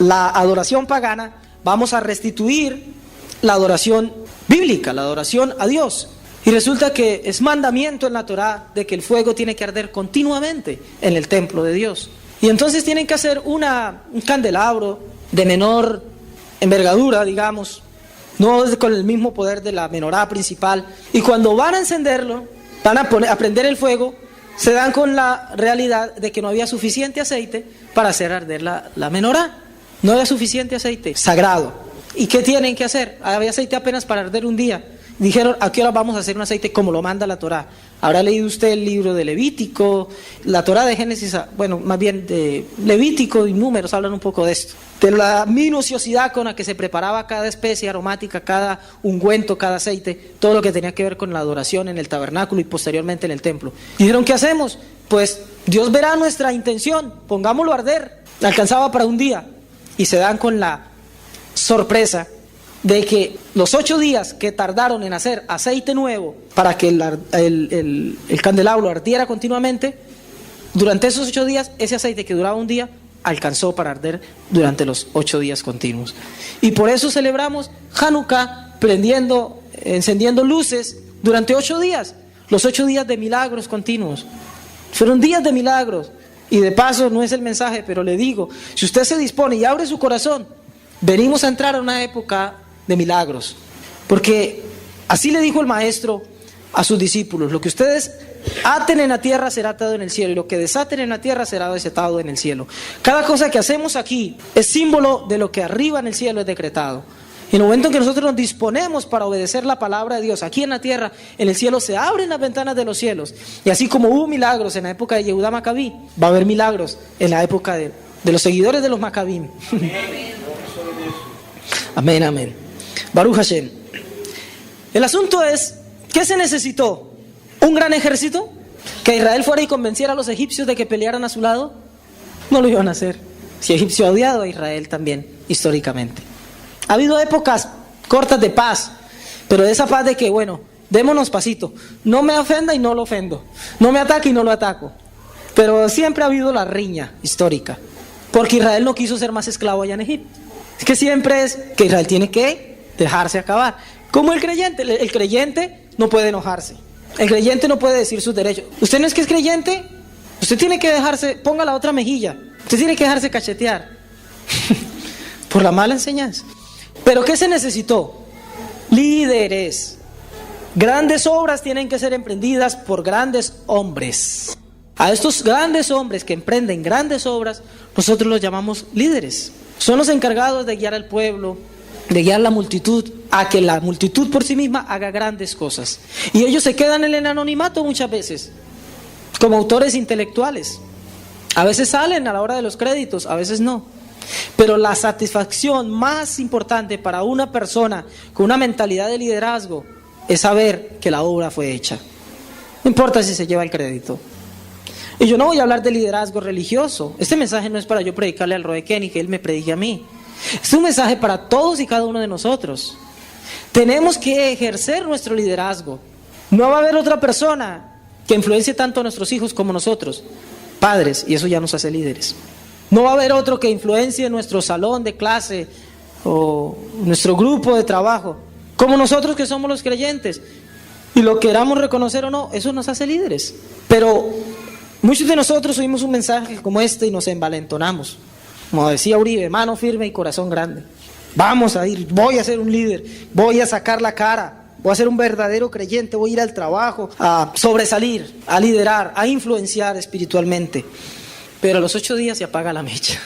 la adoración pagana, vamos a restituir la adoración bíblica, la adoración a Dios. Y resulta que es mandamiento en la Torá de que el fuego tiene que arder continuamente en el templo de Dios. Y entonces tienen que hacer un candelabro de menor envergadura, digamos, no con el mismo poder de la menorá principal. Y cuando van a encenderlo, van a prender el fuego, se dan con la realidad de que no había suficiente aceite para hacer arder la menorá. No había suficiente aceite sagrado. ¿Y qué tienen que hacer? Había aceite apenas para arder un día. Dijeron, ¿a qué hora vamos a hacer un aceite como lo manda la Torá? ¿Habrá leído usted el libro de Levítico? La Torá de Génesis, bueno, más bien de Levítico y Números hablan un poco de esto. De la minuciosidad con la que se preparaba cada especie aromática, cada ungüento, cada aceite, todo lo que tenía que ver con la adoración en el tabernáculo y posteriormente en el templo. Dijeron, ¿qué hacemos? Pues Dios verá nuestra intención, pongámoslo a arder. Alcanzaba para un día. Y se dan con la sorpresa de que los 8 días que tardaron en hacer aceite nuevo para que el candelabro ardiera continuamente, durante esos 8 días, ese aceite que duraba un día, alcanzó para arder durante los 8 días continuos. Y por eso celebramos Hanukkah encendiendo luces durante 8 días, los 8 días de milagros continuos. Fueron días de milagros. Y de paso, no es el mensaje, pero le digo, si usted se dispone y abre su corazón, venimos a entrar a una época de milagros. Porque así le dijo el Maestro a sus discípulos: lo que ustedes aten en la tierra será atado en el cielo, y lo que desaten en la tierra será desatado en el cielo. Cada cosa que hacemos aquí es símbolo de lo que arriba en el cielo es decretado. En el momento en que nosotros nos disponemos para obedecer la palabra de Dios aquí en la tierra, en el cielo se abren las ventanas de los cielos. Y así como hubo milagros en la época de Yehudá Macabí, va a haber milagros en la época de los seguidores de los Macabim. Amén, amén. Baruch Hashem. El asunto es, ¿qué se necesitó? ¿Un gran ejército? ¿Que Israel fuera y convenciera a los egipcios de que pelearan a su lado? No lo iban a hacer. Si Egipcio ha odiado a Israel también, históricamente. Ha habido épocas cortas de paz, pero de esa paz de que, bueno, démonos pasito. No me ofenda y no lo ofendo. No me ataque y no lo ataco. Pero siempre ha habido la riña histórica, porque Israel no quiso ser más esclavo allá en Egipto. Es que siempre es que Israel tiene que dejarse acabar. Como el creyente no puede enojarse. El creyente no puede decir sus derechos. Usted no es que es creyente, usted tiene que dejarse, ponga la otra mejilla. Usted tiene que dejarse cachetear por la mala enseñanza. ¿Pero qué se necesitó? Líderes. Grandes obras tienen que ser emprendidas por grandes hombres. A estos grandes hombres que emprenden grandes obras, nosotros los llamamos líderes. Son los encargados de guiar al pueblo, de guiar la multitud, a que la multitud por sí misma haga grandes cosas. Y ellos se quedan en el anonimato muchas veces, como autores intelectuales. A veces salen a la hora de los créditos, a veces no. Pero la satisfacción más importante para una persona con una mentalidad de liderazgo es saber que la obra fue hecha. No importa si se lleva el crédito. Y yo no voy a hablar de liderazgo religioso. Este mensaje no es para yo predicarle al Roe Kenny, que él me predique a mí. Es un mensaje para todos y cada uno de nosotros. Tenemos que ejercer nuestro liderazgo. No va a haber otra persona que influencie tanto a nuestros hijos como nosotros, padres, y eso ya nos hace líderes. No va a haber otro que influencie nuestro salón de clase o nuestro grupo de trabajo, como nosotros que somos los creyentes. Y lo queramos reconocer o no, eso nos hace líderes. Pero muchos de nosotros oímos un mensaje como este y nos envalentonamos. Como decía Uribe, mano firme y corazón grande. Vamos a ir, voy a ser un líder, voy a sacar la cara, voy a ser un verdadero creyente, voy a ir al trabajo, a sobresalir, a liderar, a influenciar espiritualmente. Pero a los 8 días se apaga la mecha.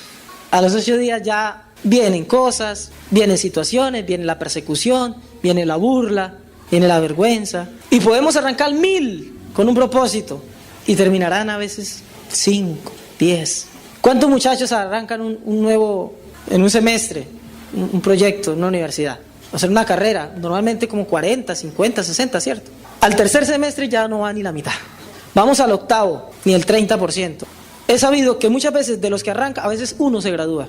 A los 8 días ya vienen cosas, vienen situaciones, viene la persecución, viene la burla, viene la vergüenza. Y podemos arrancar 1000 con un propósito y terminarán a veces 5, 10. ¿Cuántos muchachos arrancan un nuevo, en un semestre, un proyecto en una universidad? Hacer una carrera, normalmente como 40, 50, 60, ¿cierto? Al tercer semestre ya no va ni la mitad. Vamos al octavo, ni el 30%. He sabido que muchas veces de los que arrancan, a veces uno se gradúa.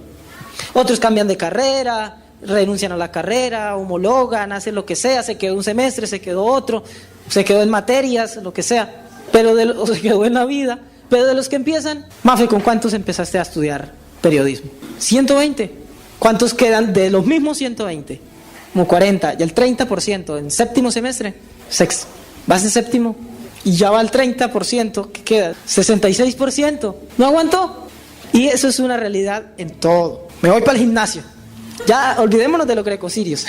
Otros cambian de carrera, renuncian a la carrera, homologan, hacen lo que sea, se quedó un semestre, se quedó otro, se quedó en materias, lo que sea, o se quedó en la vida. Pero de los que empiezan, Mafe, ¿con cuántos empezaste a estudiar periodismo? 120. ¿Cuántos quedan de los mismos 120? Como 40. Y el 30% en séptimo semestre, vas en séptimo y ya va el 30%, ¿qué queda? 66%. ¿No aguantó? Y eso es una realidad en todo. Me voy para el gimnasio. Ya olvidémonos de los grecosirios.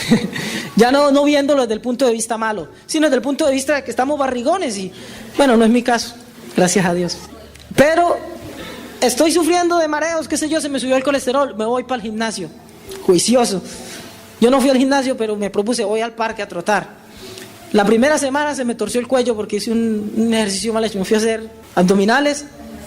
Ya no viéndolo desde el punto de vista malo, sino desde el punto de vista de que estamos barrigones y, bueno, no es mi caso, gracias a Dios. Pero estoy sufriendo de mareos, qué sé yo, se me subió el colesterol, me voy para el gimnasio, juicioso. Yo no fui al gimnasio, pero me propuse, voy al parque a trotar. La primera semana se me torció el cuello porque hice un ejercicio mal hecho. Me fui a hacer abdominales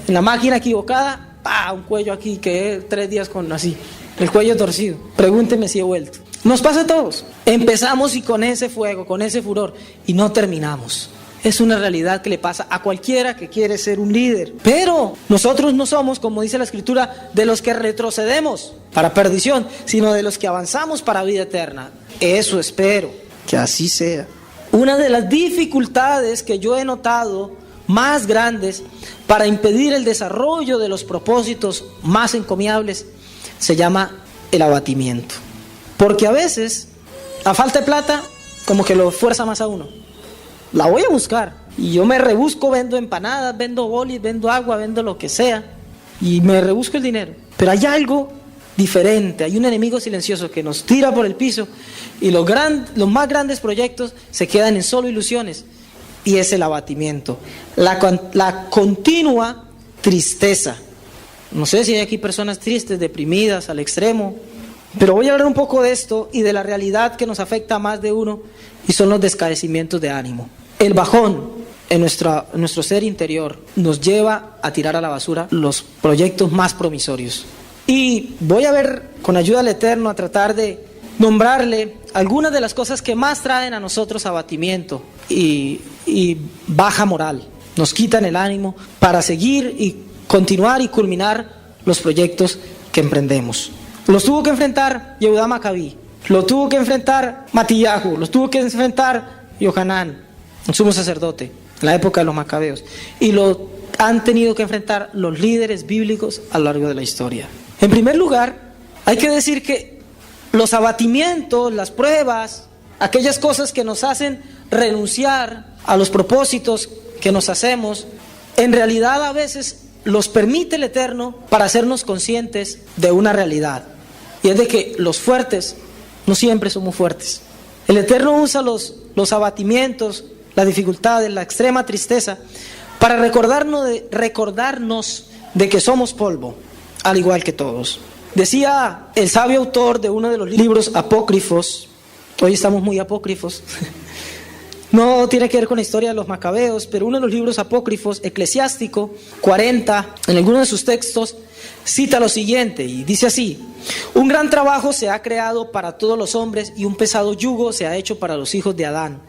en la máquina equivocada, un cuello aquí, quedé 3 días con así, el cuello torcido. Pregúnteme si he vuelto. Nos pasa a todos. Empezamos y con ese fuego, con ese furor, y no terminamos. Es una realidad que le pasa a cualquiera que quiere ser un líder. Pero nosotros no somos, como dice la Escritura, de los que retrocedemos para perdición, sino de los que avanzamos para vida eterna. Eso espero, que así sea. Una de las dificultades que yo he notado más grandes para impedir el desarrollo de los propósitos más encomiables se llama el abatimiento. Porque a veces, a falta de plata, como que lo fuerza más a uno. La voy a buscar. Y yo me rebusco, vendo empanadas, vendo bolis, vendo agua, vendo lo que sea. Y me rebusco el dinero. Pero hay algo diferente. Hay un enemigo silencioso que nos tira por el piso. Y los más grandes proyectos se quedan en solo ilusiones. Y es el abatimiento. La continua tristeza. No sé si hay aquí personas tristes, deprimidas, al extremo. Pero voy a hablar un poco de esto y de la realidad que nos afecta a más de uno. Y son los descaecimientos de ánimo. El bajón en nuestro ser interior nos lleva a tirar a la basura los proyectos más promisorios. Y voy a ver, con ayuda del Eterno, a tratar de nombrarle algunas de las cosas que más traen a nosotros abatimiento y baja moral. Nos quitan el ánimo para seguir y continuar y culminar los proyectos que emprendemos. Los tuvo que enfrentar Yehudá Macabí, lo tuvo que enfrentar Matillahu, los tuvo que enfrentar Yohanan, un sumo sacerdote, en la época de los macabeos, y lo han tenido que enfrentar los líderes bíblicos a lo largo de la historia. En primer lugar, hay que decir que los abatimientos, las pruebas, aquellas cosas que nos hacen renunciar a los propósitos que nos hacemos, en realidad a veces los permite el Eterno para hacernos conscientes de una realidad, y es de que los fuertes no siempre somos fuertes. El Eterno usa los abatimientos, las dificultades, la extrema tristeza, para recordarnos de que somos polvo, al igual que todos. Decía el sabio autor de uno de los libros apócrifos, hoy estamos muy apócrifos, no tiene que ver con la historia de los macabeos, pero uno de los libros apócrifos, Eclesiástico 40, en alguno de sus textos, cita lo siguiente, y dice así: un gran trabajo se ha creado para todos los hombres y un pesado yugo se ha hecho para los hijos de Adán,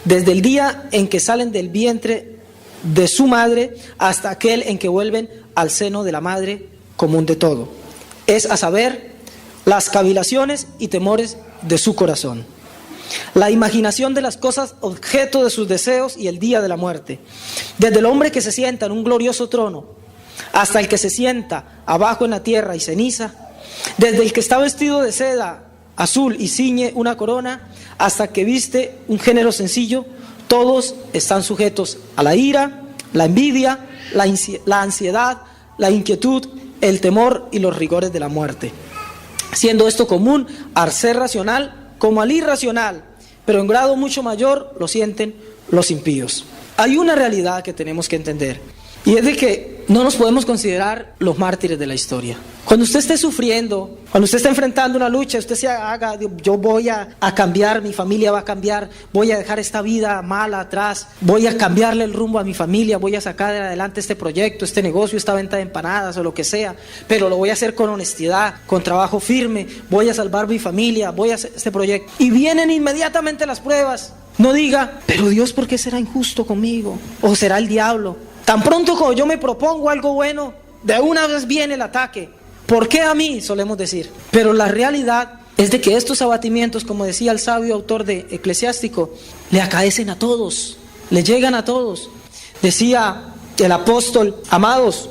desde el día en que salen del vientre de su madre hasta aquel en que vuelven al seno de la madre común de todo, es a saber, las cavilaciones y temores de su corazón, la imaginación de las cosas objeto de sus deseos y el día de la muerte, desde el hombre que se sienta en un glorioso trono hasta el que se sienta abajo en la tierra y ceniza, desde el que está vestido de seda azul y ciñe una corona hasta que viste un género sencillo, todos están sujetos a la ira, la envidia, la ansiedad, la inquietud, el temor y los rigores de la muerte, siendo esto común al ser racional como al irracional, pero en grado mucho mayor lo sienten los impíos. Hay una realidad que tenemos que entender, y es de que no nos podemos considerar los mártires de la historia. Cuando usted esté sufriendo, cuando usted esté enfrentando una lucha, usted se haga, yo voy a cambiar, mi familia va a cambiar, voy a dejar esta vida mala atrás, voy a cambiarle el rumbo a mi familia, voy a sacar adelante este proyecto, este negocio, esta venta de empanadas o lo que sea, pero lo voy a hacer con honestidad, con trabajo firme, voy a salvar mi familia, voy a hacer este proyecto. Y vienen inmediatamente las pruebas. No diga, pero Dios, ¿por qué será injusto conmigo? ¿O será el diablo? Tan pronto como yo me propongo algo bueno, de una vez viene el ataque. ¿Por qué a mí? Solemos decir. Pero la realidad es de que estos abatimientos, como decía el sabio autor de Eclesiástico, le acaecen a todos, le llegan a todos. Decía el apóstol: amados,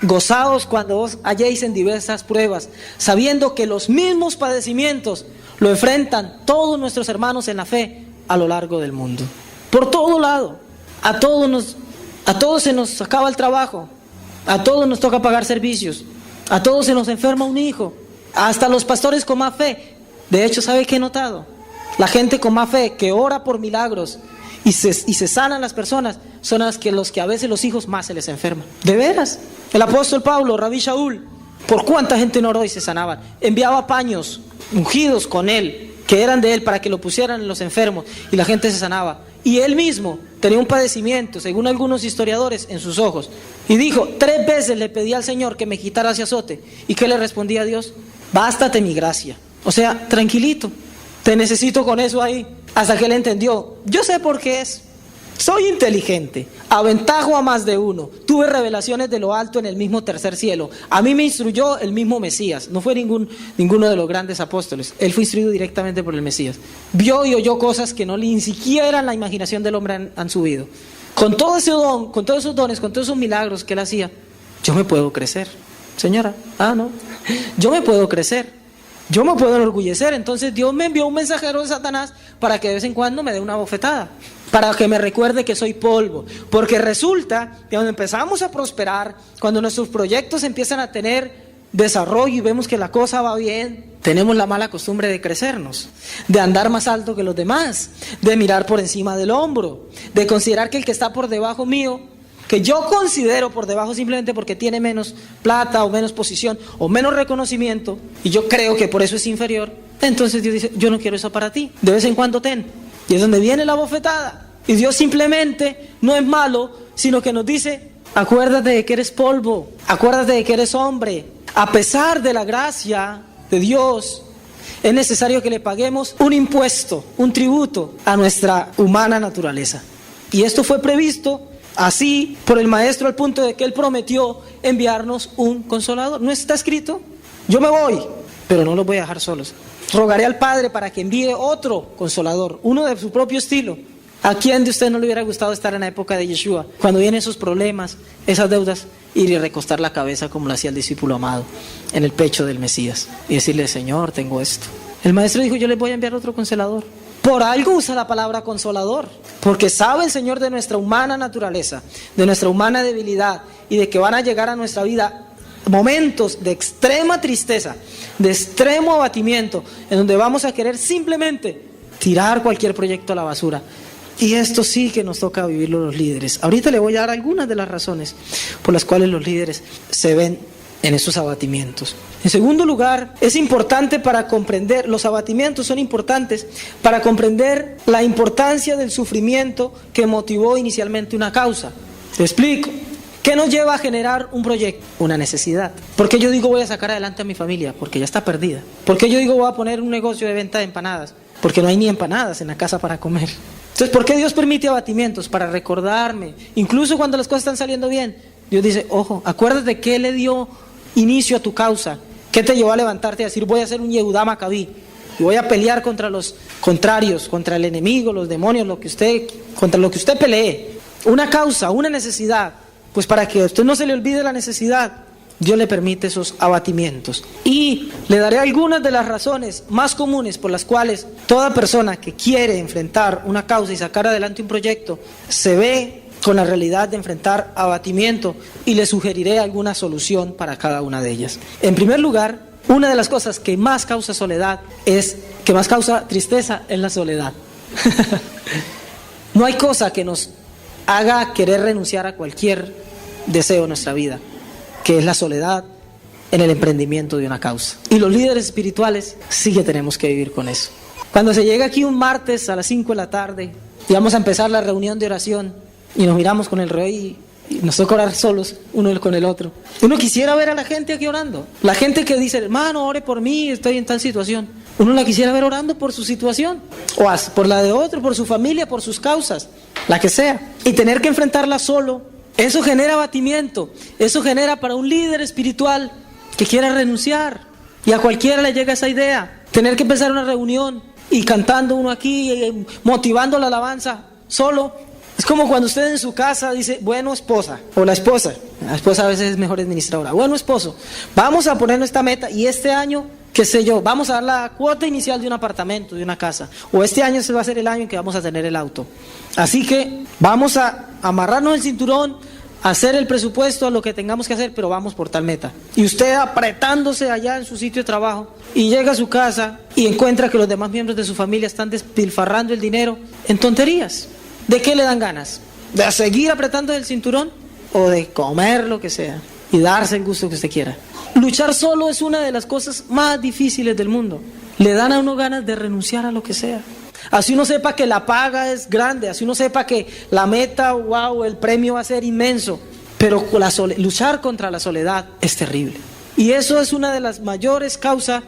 gozaos cuando os halléis en diversas pruebas, sabiendo que los mismos padecimientos lo enfrentan todos nuestros hermanos en la fe a lo largo del mundo. Por todo lado, a todos se nos acaba el trabajo, a todos nos toca pagar servicios, a todos se nos enferma un hijo, hasta los pastores con más fe. De hecho, ¿sabe qué he notado? La gente con más fe que ora por milagros y se sanan las personas son los que a veces los hijos más se les enferman. De veras, el apóstol Pablo, Rabí Shaul, ¿por cuánta gente no oró y se sanaban? Enviaba paños ungidos con él, que eran de él, para que lo pusieran en los enfermos y la gente se sanaba. Y él mismo tenía un padecimiento, según algunos historiadores, en sus ojos. Y dijo, 3 veces le pedí al Señor que me quitara ese azote. ¿Y qué le respondía a Dios? Bástate mi gracia. O sea, tranquilito, te necesito con eso ahí. Hasta que él entendió, yo sé por qué es. Soy inteligente, aventajo a más de uno. Tuve revelaciones de lo alto en el mismo tercer cielo. A mí me instruyó el mismo Mesías. No fue ninguno de los grandes apóstoles. Él fue instruido directamente por el Mesías. Vio y oyó cosas que ni siquiera en la imaginación del hombre han subido. con todo ese don, con todos esos dones, con todos esos milagros que él hacía, yo me puedo crecer. Señora, no, yo me puedo crecer, yo me puedo enorgullecer. Entonces Dios me envió un mensajero de Satanás para que de vez en cuando me dé una bofetada, para que me recuerde que soy polvo. Porque resulta que cuando empezamos a prosperar, cuando nuestros proyectos empiezan a tener desarrollo y vemos que la cosa va bien, tenemos la mala costumbre de crecernos, de andar más alto que los demás, de mirar por encima del hombro, de considerar que el que está por debajo mío, que yo considero por debajo simplemente porque tiene menos plata o menos posición o menos reconocimiento, y yo creo que por eso es inferior, entonces Dios dice, yo no quiero eso para ti, de vez en cuando ten. Y es donde viene la bofetada. Y Dios simplemente no es malo, sino que nos dice, acuérdate de que eres polvo, acuérdate de que eres hombre. A pesar de la gracia de Dios, es necesario que le paguemos un impuesto, un tributo a nuestra humana naturaleza. Y esto fue previsto así por el Maestro al punto de que Él prometió enviarnos un consolador. ¿No está escrito? Yo me voy, pero no los voy a dejar solos. Rogaré al Padre para que envíe otro consolador, uno de su propio estilo. ¿A quién de ustedes no le hubiera gustado estar en la época de Yeshua? Cuando vienen esos problemas, esas deudas, ir y recostar la cabeza como lo hacía el discípulo amado en el pecho del Mesías y decirle, Señor, tengo esto. El Maestro dijo, yo les voy a enviar otro consolador. Por algo usa la palabra consolador, porque sabe el Señor de nuestra humana naturaleza, de nuestra humana debilidad y de que van a llegar a nuestra vida momentos de extrema tristeza, de extremo abatimiento, en donde vamos a querer simplemente tirar cualquier proyecto a la basura. Y esto sí que nos toca vivirlo los líderes. Ahorita le voy a dar algunas de las razones por las cuales los líderes se ven en estos abatimientos. En segundo lugar, es importante para comprender, los abatimientos son importantes para comprender la importancia del sufrimiento que motivó inicialmente una causa. Te explico. ¿Qué nos lleva a generar un proyecto? Una necesidad. ¿Por qué yo digo voy a sacar adelante a mi familia? Porque ya está perdida. ¿Por qué yo digo voy a poner un negocio de venta de empanadas? Porque no hay ni empanadas en la casa para comer. Entonces, ¿por qué Dios permite abatimientos? Para recordarme, incluso cuando las cosas están saliendo bien. Dios dice, ojo, acuérdate que le dio inicio a tu causa. ¿Qué te llevó a levantarte y a decir, voy a ser un Yehudá Macabí? Y voy a pelear contra los contrarios, contra el enemigo, los demonios, contra lo que usted pelee. Una causa, una necesidad. Pues para que a usted no se le olvide la necesidad, Dios le permite esos abatimientos. Y le daré algunas de las razones más comunes por las cuales toda persona que quiere enfrentar una causa y sacar adelante un proyecto se ve con la realidad de enfrentar abatimiento, y le sugeriré alguna solución para cada una de ellas. En primer lugar, una de las cosas que más causa tristeza es la soledad. No hay cosa que nos haga querer renunciar a cualquier deseo en nuestra vida, que es la soledad en el emprendimiento de una causa. Y los líderes espirituales sí que tenemos que vivir con eso. Cuando se llega aquí un martes a las 5 de la tarde y vamos a empezar la reunión de oración y nos miramos con el rey y nos toca orar solos uno con el otro, uno quisiera ver a la gente aquí orando, la gente que dice, hermano, ore por mí, estoy en tal situación. Uno la quisiera ver orando por su situación, o por la de otro, por su familia, por sus causas, la que sea. Y tener que enfrentarla solo, eso genera abatimiento, eso genera para un líder espiritual que quiera renunciar. Y a cualquiera le llega esa idea, tener que empezar una reunión y cantando uno aquí, motivando la alabanza solo. Es como cuando usted en su casa dice, bueno esposa, o la esposa a veces es mejor administradora, bueno esposo, vamos a ponernos esta meta y este año, qué sé yo, vamos a dar la cuota inicial de un apartamento, de una casa, o este año se va a ser el año en que vamos a tener el auto. Así que vamos a amarrarnos el cinturón, hacer el presupuesto a lo que tengamos que hacer, pero vamos por tal meta. Y usted apretándose allá en su sitio de trabajo y llega a su casa y encuentra que los demás miembros de su familia están despilfarrando el dinero en tonterías. ¿De qué le dan ganas? ¿De seguir apretando el cinturón? ¿O de comer lo que sea y darse el gusto que usted quiera? Luchar solo es una de las cosas más difíciles del mundo. Le dan a uno ganas de renunciar a lo que sea. Así uno sepa que la paga es grande, así uno sepa que la meta, wow, el premio va a ser inmenso. Pero luchar contra la soledad es terrible. Y eso es una de las mayores causas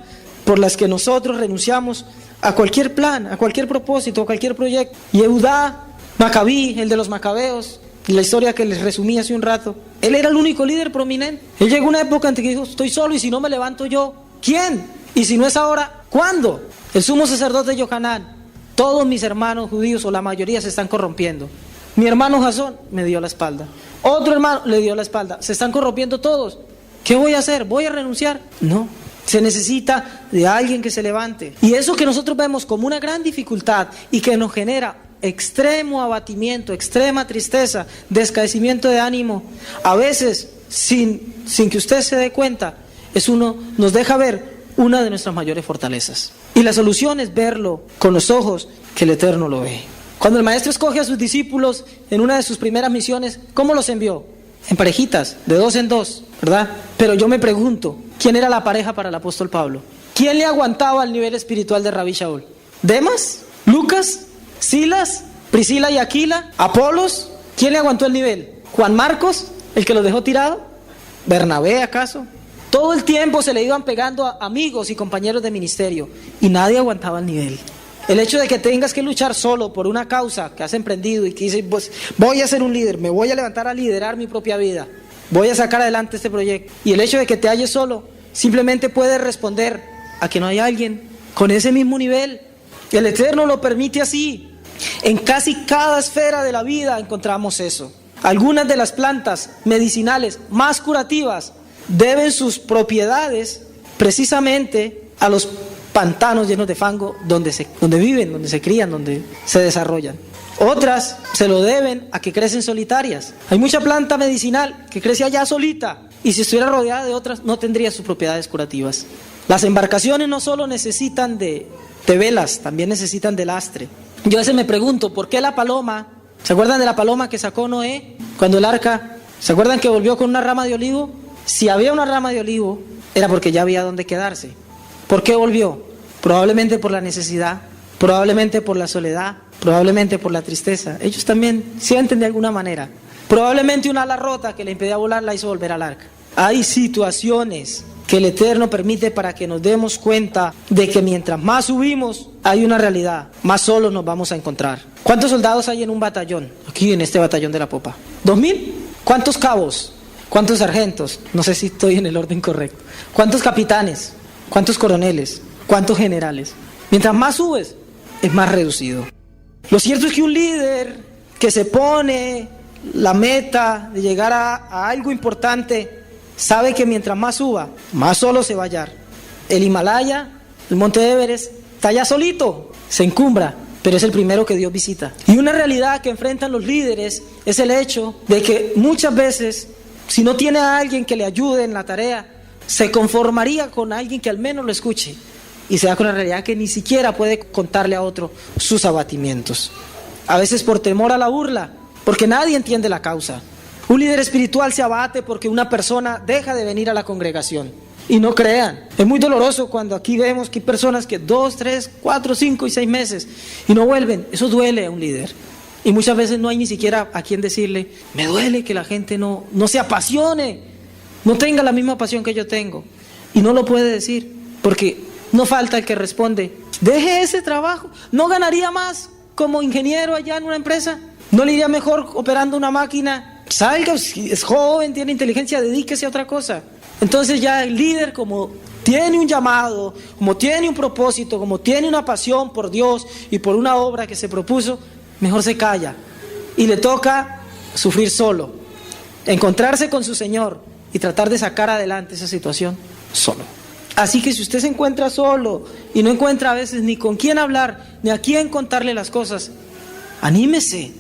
por las que nosotros renunciamos a cualquier plan, a cualquier propósito, a cualquier proyecto. Yehudá Macabí, el de los macabeos, la historia que les resumí hace un rato, él era el único líder prominente. Él llegó a una época en que dijo, estoy solo y si no me levanto yo, ¿quién? Y si no es ahora, ¿cuándo? El sumo sacerdote Yohanan, todos mis hermanos judíos o la mayoría se están corrompiendo. Mi hermano Jasón me dio la espalda. Otro hermano le dio la espalda. Se están corrompiendo todos. ¿Qué voy a hacer? ¿Voy a renunciar? No. Se necesita de alguien que se levante. Y eso que nosotros vemos como una gran dificultad y que nos genera extremo abatimiento, extrema tristeza, descaecimiento de ánimo, a veces sin que usted se dé cuenta, nos deja ver una de nuestras mayores fortalezas. Y la solución es verlo con los ojos que el Eterno lo ve. Cuando el Maestro escoge a sus discípulos en una de sus primeras misiones, ¿cómo los envió? En parejitas, de 2 en 2, ¿verdad? Pero yo me pregunto, ¿quién era la pareja para el apóstol Pablo? ¿Quién le aguantaba al nivel espiritual de Rabí Shaul? ¿Demas? ¿Lucas? ¿Silas? ¿Priscila y Aquila? ¿Apolos? ¿Quién le aguantó el nivel? ¿Juan Marcos? ¿El que los dejó tirado? ¿Bernabé acaso? Todo el tiempo se le iban pegando a amigos y compañeros de ministerio y nadie aguantaba el nivel. El hecho de que tengas que luchar solo por una causa que has emprendido y que dices, pues, voy a ser un líder, me voy a levantar a liderar mi propia vida, voy a sacar adelante este proyecto. Y el hecho de que te halles solo simplemente puede responder a que no hay alguien con ese mismo nivel. El Eterno lo permite así. En casi cada esfera de la vida encontramos eso. Algunas de las plantas medicinales más curativas deben sus propiedades precisamente a los pantanos llenos de fango donde viven, donde se crían, donde se desarrollan. Otras se lo deben a que crecen solitarias. Hay mucha planta medicinal que crece allá solita y si estuviera rodeada de otras no tendría sus propiedades curativas. Las embarcaciones no solo necesitan de velas, también necesitan de lastre. Yo a veces me pregunto, ¿por qué la paloma? ¿Se acuerdan de la paloma que sacó Noé cuando el arca? ¿Se acuerdan que volvió con una rama de olivo? Si había una rama de olivo, era porque ya había donde quedarse. ¿Por qué volvió? Probablemente por la necesidad, probablemente por la soledad, probablemente por la tristeza. Ellos también sienten de alguna manera. Probablemente una ala rota que le impedía volar la hizo volver al arca. Hay situaciones que el Eterno permite para que nos demos cuenta de que mientras más subimos, hay una realidad, más solos nos vamos a encontrar. ¿Cuántos soldados hay en un batallón? Aquí en este batallón de la popa. ¿2,000? ¿Cuántos cabos? ¿Cuántos sargentos? No sé si estoy en el orden correcto. ¿Cuántos capitanes? ¿Cuántos coroneles? ¿Cuántos generales? Mientras más subes, es más reducido. Lo cierto es que un líder que se pone la meta de llegar a algo importante, sabe que mientras más suba, más solo se va a hallar. El Himalaya, el Monte Everest, está ya solito, se encumbra, pero es el primero que Dios visita. Y una realidad que enfrentan los líderes es el hecho de que muchas veces, si no tiene a alguien que le ayude en la tarea, se conformaría con alguien que al menos lo escuche y se da con la realidad que ni siquiera puede contarle a otro sus abatimientos. A veces por temor a la burla, porque nadie entiende la causa. Un líder espiritual se abate porque una persona deja de venir a la congregación. Y no crean, es muy doloroso cuando aquí vemos que hay personas que 2, 3, 4, 5 y 6 meses y no vuelven. Eso duele a un líder. Y muchas veces no hay ni siquiera a quien decirle, me duele que la gente no se apasione, no tenga la misma pasión que yo tengo. Y no lo puede decir, porque no falta el que responde, deje ese trabajo, ¿no ganaría más como ingeniero allá en una empresa? ¿No le iría mejor operando una máquina? Salga, es joven, tiene inteligencia, dedíquese a otra cosa. Entonces ya el líder, como tiene un llamado, como tiene un propósito, como tiene una pasión por Dios y por una obra que se propuso, mejor se calla y le toca sufrir solo, encontrarse con su Señor y tratar de sacar adelante esa situación solo. Así que si usted se encuentra solo y no encuentra a veces ni con quién hablar, ni a quién contarle las cosas, anímese.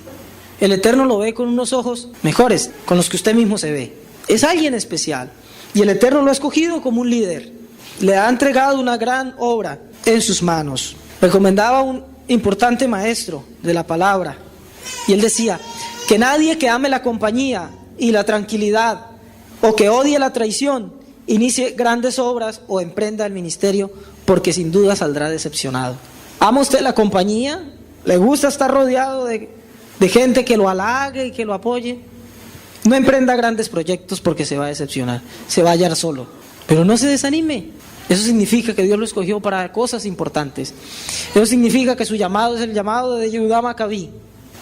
El Eterno lo ve con unos ojos mejores, con los que usted mismo se ve. Es alguien especial y el Eterno lo ha escogido como un líder. Le ha entregado una gran obra en sus manos. Recomendaba un importante maestro de la palabra y él decía que nadie que ame la compañía y la tranquilidad o que odie la traición inicie grandes obras o emprenda el ministerio, porque sin duda saldrá decepcionado. ¿Ama usted la compañía? ¿Le gusta estar rodeado de gente que lo halague y que lo apoye? No emprenda grandes proyectos porque se va a decepcionar, se va a hallar solo. Pero no se desanime. Eso significa que Dios lo escogió para cosas importantes. Eso significa que su llamado es el llamado de Yehudá Macabí.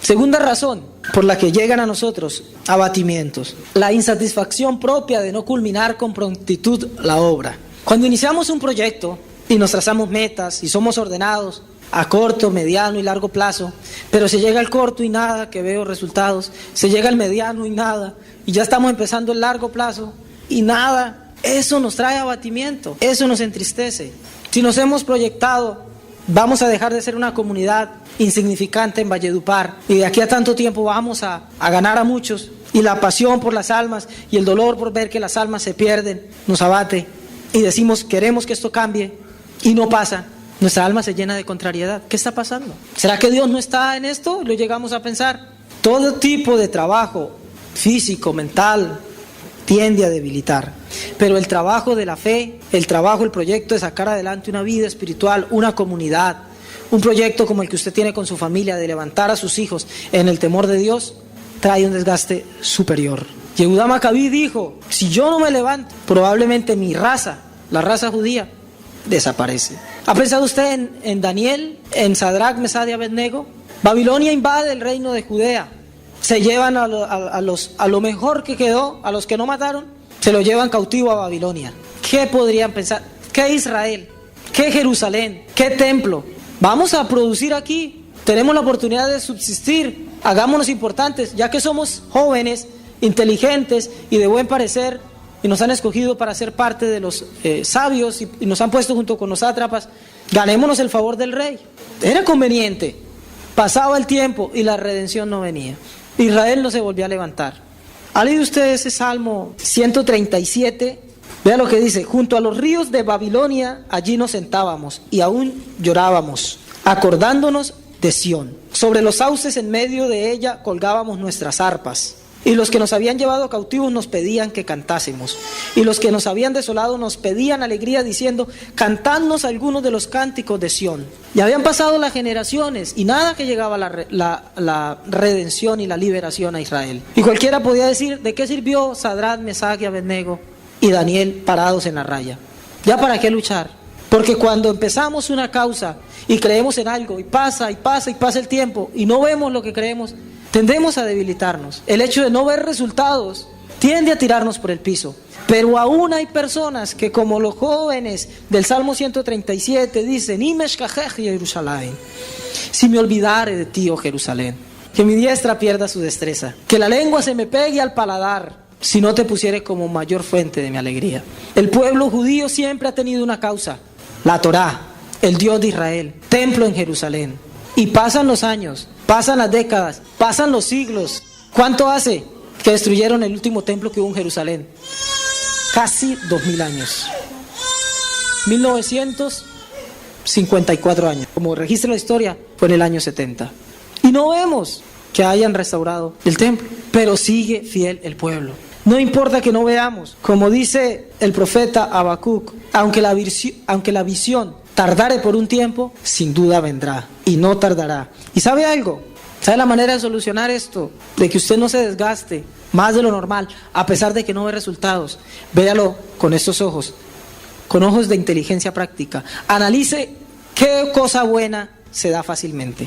Segunda razón por la que llegan a nosotros abatimientos: la insatisfacción propia de no culminar con prontitud la obra. Cuando iniciamos un proyecto y nos trazamos metas y somos ordenados, a corto, mediano y largo plazo, pero se llega al corto y nada, que veo resultados, se llega al mediano y nada, y ya estamos empezando el largo plazo y nada. Eso nos trae abatimiento, eso nos entristece. Si nos hemos proyectado, vamos a dejar de ser una comunidad insignificante en Valledupar, y de aquí a tanto tiempo vamos a ganar a muchos, y la pasión por las almas y el dolor por ver que las almas se pierden nos abate, y decimos queremos que esto cambie y no pasa. Nuestra alma se llena de contrariedad. ¿Qué está pasando? ¿Será que Dios no está en esto? Lo llegamos a pensar. Todo tipo de trabajo físico, mental, tiende a debilitar, pero el trabajo de la fe, el proyecto de sacar adelante una vida espiritual, una comunidad, un proyecto como el que usted tiene con su familia, de levantar a sus hijos en el temor de Dios, trae un desgaste superior. Yehudá Macabí dijo: si yo no me levanto, probablemente mi raza, la raza judía, desaparece. ¿Ha pensado usted en Daniel, en Sadrach, Mesach y Abednego? Babilonia invade el reino de Judea, se llevan a lo mejor que quedó, a los que no mataron, se lo llevan cautivo a Babilonia. ¿Qué podrían pensar? ¿Qué Israel? ¿Qué Jerusalén? ¿Qué templo? Vamos a producir aquí, tenemos la oportunidad de subsistir, hagámonos importantes, ya que somos jóvenes, inteligentes y de buen parecer, y nos han escogido para ser parte de los sabios y nos han puesto junto con los sátrapas, ganémonos el favor del rey. Era conveniente. Pasaba el tiempo y la redención no venía. Israel no se volvió a levantar. ¿Ha leído usted ese Salmo 137? Vea lo que dice: junto a los ríos de Babilonia, allí nos sentábamos y aún llorábamos, acordándonos de Sión. Sobre los sauces en medio de ella colgábamos nuestras arpas. Y los que nos habían llevado cautivos nos pedían que cantásemos. Y los que nos habían desolado nos pedían alegría, diciendo: cantadnos algunos de los cánticos de Sión. Y habían pasado las generaciones y nada que llegaba la redención y la liberación a Israel. Y cualquiera podía decir: ¿de qué sirvió Sadrach, Mesach y Abednego y Daniel parados en la raya? ¿Ya para qué luchar? Porque cuando empezamos una causa y creemos en algo y pasa el tiempo y no vemos lo que creemos, tendemos a debilitarnos. El hecho de no ver resultados tiende a tirarnos por el piso. Pero aún hay personas que, como los jóvenes del Salmo 137, dicen: Jerusalén, si me olvidare de ti, oh Jerusalén, que mi diestra pierda su destreza, que la lengua se me pegue al paladar, si no te pusiere como mayor fuente de mi alegría. El pueblo judío siempre ha tenido una causa: la Torá, el Dios de Israel, templo en Jerusalén. Y pasan los años, pasan las décadas, pasan los siglos. ¿Cuánto hace que destruyeron el último templo que hubo en Jerusalén? Casi 2000 años. 1954 años. Como registra la historia, fue en el año 70. Y no vemos que hayan restaurado el templo, pero sigue fiel el pueblo. No importa que no veamos, como dice el profeta Habacuc, aunque la visión tardare por un tiempo, sin duda vendrá y no tardará. ¿Y sabe algo? ¿Sabe la manera de solucionar esto? De que usted no se desgaste más de lo normal, a pesar de que no ve resultados. Véalo con estos ojos, con ojos de inteligencia práctica. Analice qué cosa buena se da fácilmente.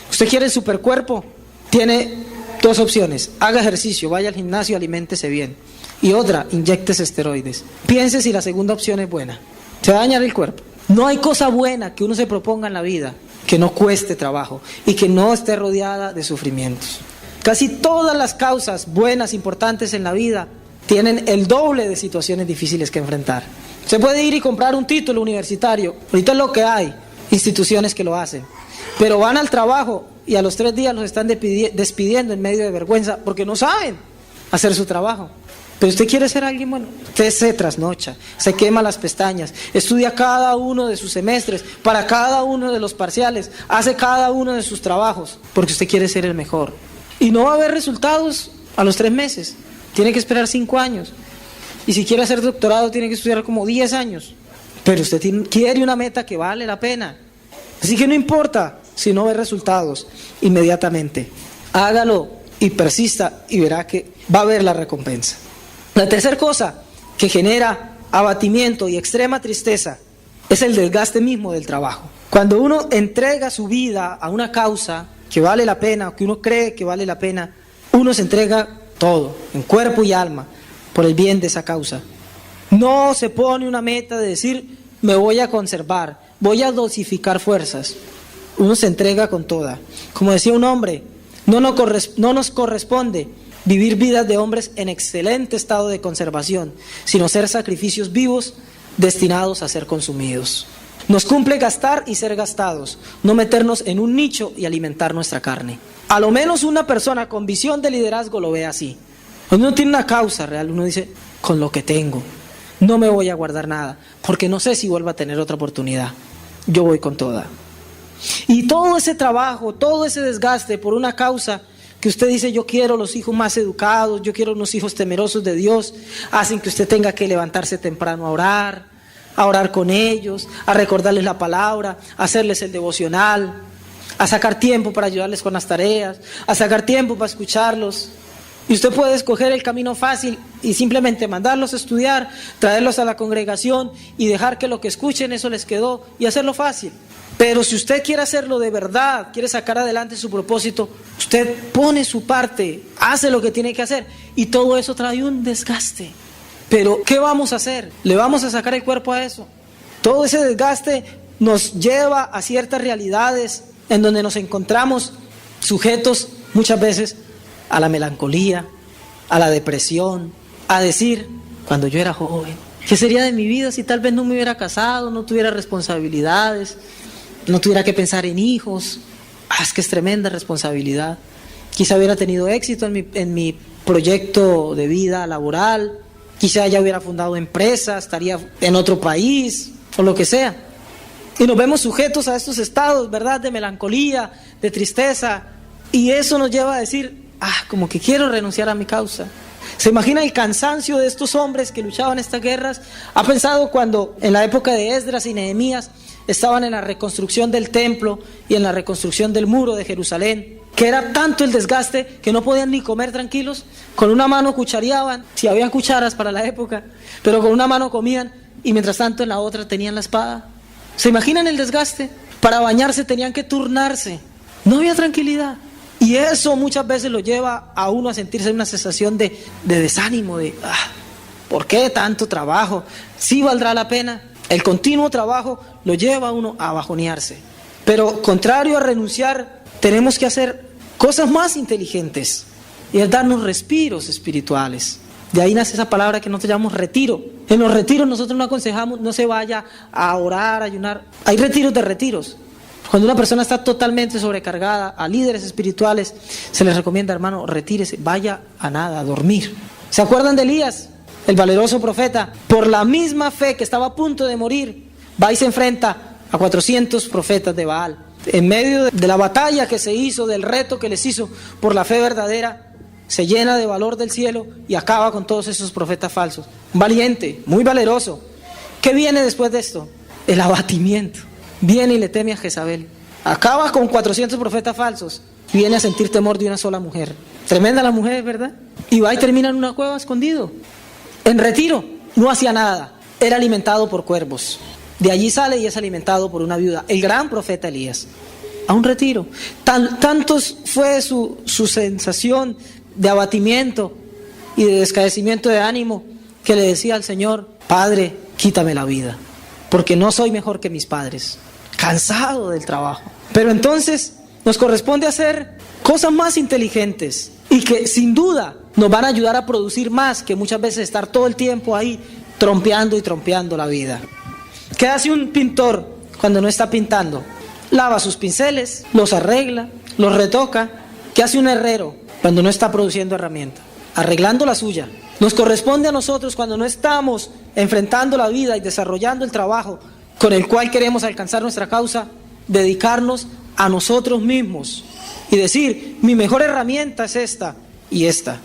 ¿Usted quiere el supercuerpo? Tiene dos opciones: haga ejercicio, vaya al gimnasio, aliméntese bien. Y otra, inyéctese esteroides. Piense si la segunda opción es buena. Se va a dañar el cuerpo. No hay cosa buena que uno se proponga en la vida que no cueste trabajo y que no esté rodeada de sufrimientos. Casi todas las causas buenas, importantes en la vida, tienen el doble de situaciones difíciles que enfrentar. Se puede ir y comprar un título universitario. Ahorita es lo que hay, instituciones que lo hacen. Pero van al trabajo y a los 3 días los están despidiendo en medio de vergüenza porque no saben hacer su trabajo. Pero usted quiere ser alguien bueno, usted se trasnocha, se quema las pestañas, estudia cada uno de sus semestres, para cada uno de los parciales, hace cada uno de sus trabajos, porque usted quiere ser el mejor. Y no va a haber resultados a los 3 meses, tiene que esperar 5 años. Y si quiere hacer doctorado tiene que estudiar como 10 años. Pero usted quiere una meta que vale la pena. Así que no importa si no ve resultados inmediatamente. Hágalo y persista y verá que va a haber la recompensa. La tercera cosa que genera abatimiento y extrema tristeza es el desgaste mismo del trabajo. Cuando uno entrega su vida a una causa que vale la pena, o que uno cree que vale la pena, uno se entrega todo, en cuerpo y alma, por el bien de esa causa. No se pone una meta de decir: me voy a conservar, voy a dosificar fuerzas. uno se entrega con toda. Como decía un hombre, no nos corresponde vivir vidas de hombres en excelente estado de conservación, sino ser sacrificios vivos destinados a ser consumidos. Nos cumple gastar y ser gastados, no meternos en un nicho y alimentar nuestra carne. A lo menos una persona con visión de liderazgo lo ve así. Cuando uno tiene una causa real, uno dice, con lo que tengo, no me voy a guardar nada, porque no sé si vuelva a tener otra oportunidad. Yo voy con toda. Y todo ese trabajo, todo ese desgaste por una causa que usted dice, yo quiero los hijos más educados, yo quiero unos hijos temerosos de Dios, hacen que usted tenga que levantarse temprano a orar con ellos, a recordarles la palabra, a hacerles el devocional, a sacar tiempo para ayudarles con las tareas, a sacar tiempo para escucharlos. Y usted puede escoger el camino fácil y simplemente mandarlos a estudiar, traerlos a la congregación y dejar que lo que escuchen eso les quedó y hacerlo fácil. Pero si usted quiere hacerlo de verdad, quiere sacar adelante su propósito, usted pone su parte, hace lo que tiene que hacer y todo eso trae un desgaste. Pero ¿qué vamos a hacer? ¿Le vamos a sacar el cuerpo a eso? Todo ese desgaste nos lleva a ciertas realidades en donde nos encontramos sujetos muchas veces a la melancolía, a la depresión, a decir, cuando yo era joven, ¿qué sería de mi vida si tal vez no me hubiera casado, no tuviera responsabilidades, no tuviera que pensar en hijos? Es que es tremenda responsabilidad. Quizá hubiera tenido éxito en mi proyecto de vida laboral, quizá ya hubiera fundado empresas, estaría en otro país o lo que sea. Y nos vemos sujetos a estos estados, ¿verdad?, de melancolía, de tristeza, y eso nos lleva a decir, como que quiero renunciar a mi causa. ¿Se imagina el cansancio de estos hombres que luchaban estas guerras? ¿Ha pensado cuando en la época de Esdras y Nehemías estaban en la reconstrucción del templo y en la reconstrucción del muro de Jerusalén, que era tanto el desgaste que no podían ni comer tranquilos? Con una mano cuchareaban, si había cucharas para la época, pero con una mano comían y mientras tanto en la otra tenían la espada. ¿Se imaginan el desgaste? Para bañarse tenían que turnarse, no había tranquilidad. Y eso muchas veces lo lleva a uno a sentirse una sensación de desánimo, ¿por qué tanto trabajo? ¿Sí valdrá la pena? El continuo trabajo lo lleva a uno a bajonearse. Pero contrario a renunciar, tenemos que hacer cosas más inteligentes y es darnos respiros espirituales. De ahí nace esa palabra que nosotros llamamos retiro. En los retiros nosotros no aconsejamos, no se vaya a orar, a ayunar. Hay retiros de retiros. Cuando una persona está totalmente sobrecargada, a líderes espirituales se les recomienda, hermano, retírese, vaya a nada, a dormir. ¿Se acuerdan de Elías, el valeroso profeta? Por la misma fe que estaba a punto de morir, va y se enfrenta a 400 profetas de Baal. En medio de la batalla que se hizo, del reto que les hizo por la fe verdadera, se llena de valor del cielo y acaba con todos esos profetas falsos. Valiente, muy valeroso. ¿Qué viene después de esto? El abatimiento. Viene y le teme a Jezabel. Acaba con 400 profetas falsos y viene a sentir temor de una sola mujer. Tremenda la mujer, ¿verdad? Y va y termina en una cueva escondido. En retiro, no hacía nada. Era alimentado por cuervos. De allí sale y es alimentado por una viuda. El gran profeta Elías. A un retiro. Tantos fue su sensación de abatimiento y de descaecimiento de ánimo que le decía al Señor, Padre, quítame la vida, porque no soy mejor que mis padres. Cansado del trabajo. Pero entonces nos corresponde hacer cosas más inteligentes y que sin duda nos van a ayudar a producir más que muchas veces estar todo el tiempo ahí trompeando y trompeando la vida. ¿Qué hace un pintor cuando no está pintando? Lava sus pinceles, los arregla, los retoca. ¿Qué hace un herrero cuando no está produciendo herramienta? Arreglando la suya. Nos corresponde a nosotros cuando no estamos enfrentando la vida y desarrollando el trabajo con el cual queremos alcanzar nuestra causa, dedicarnos a nosotros mismos y decir, mi mejor herramienta es esta y esta.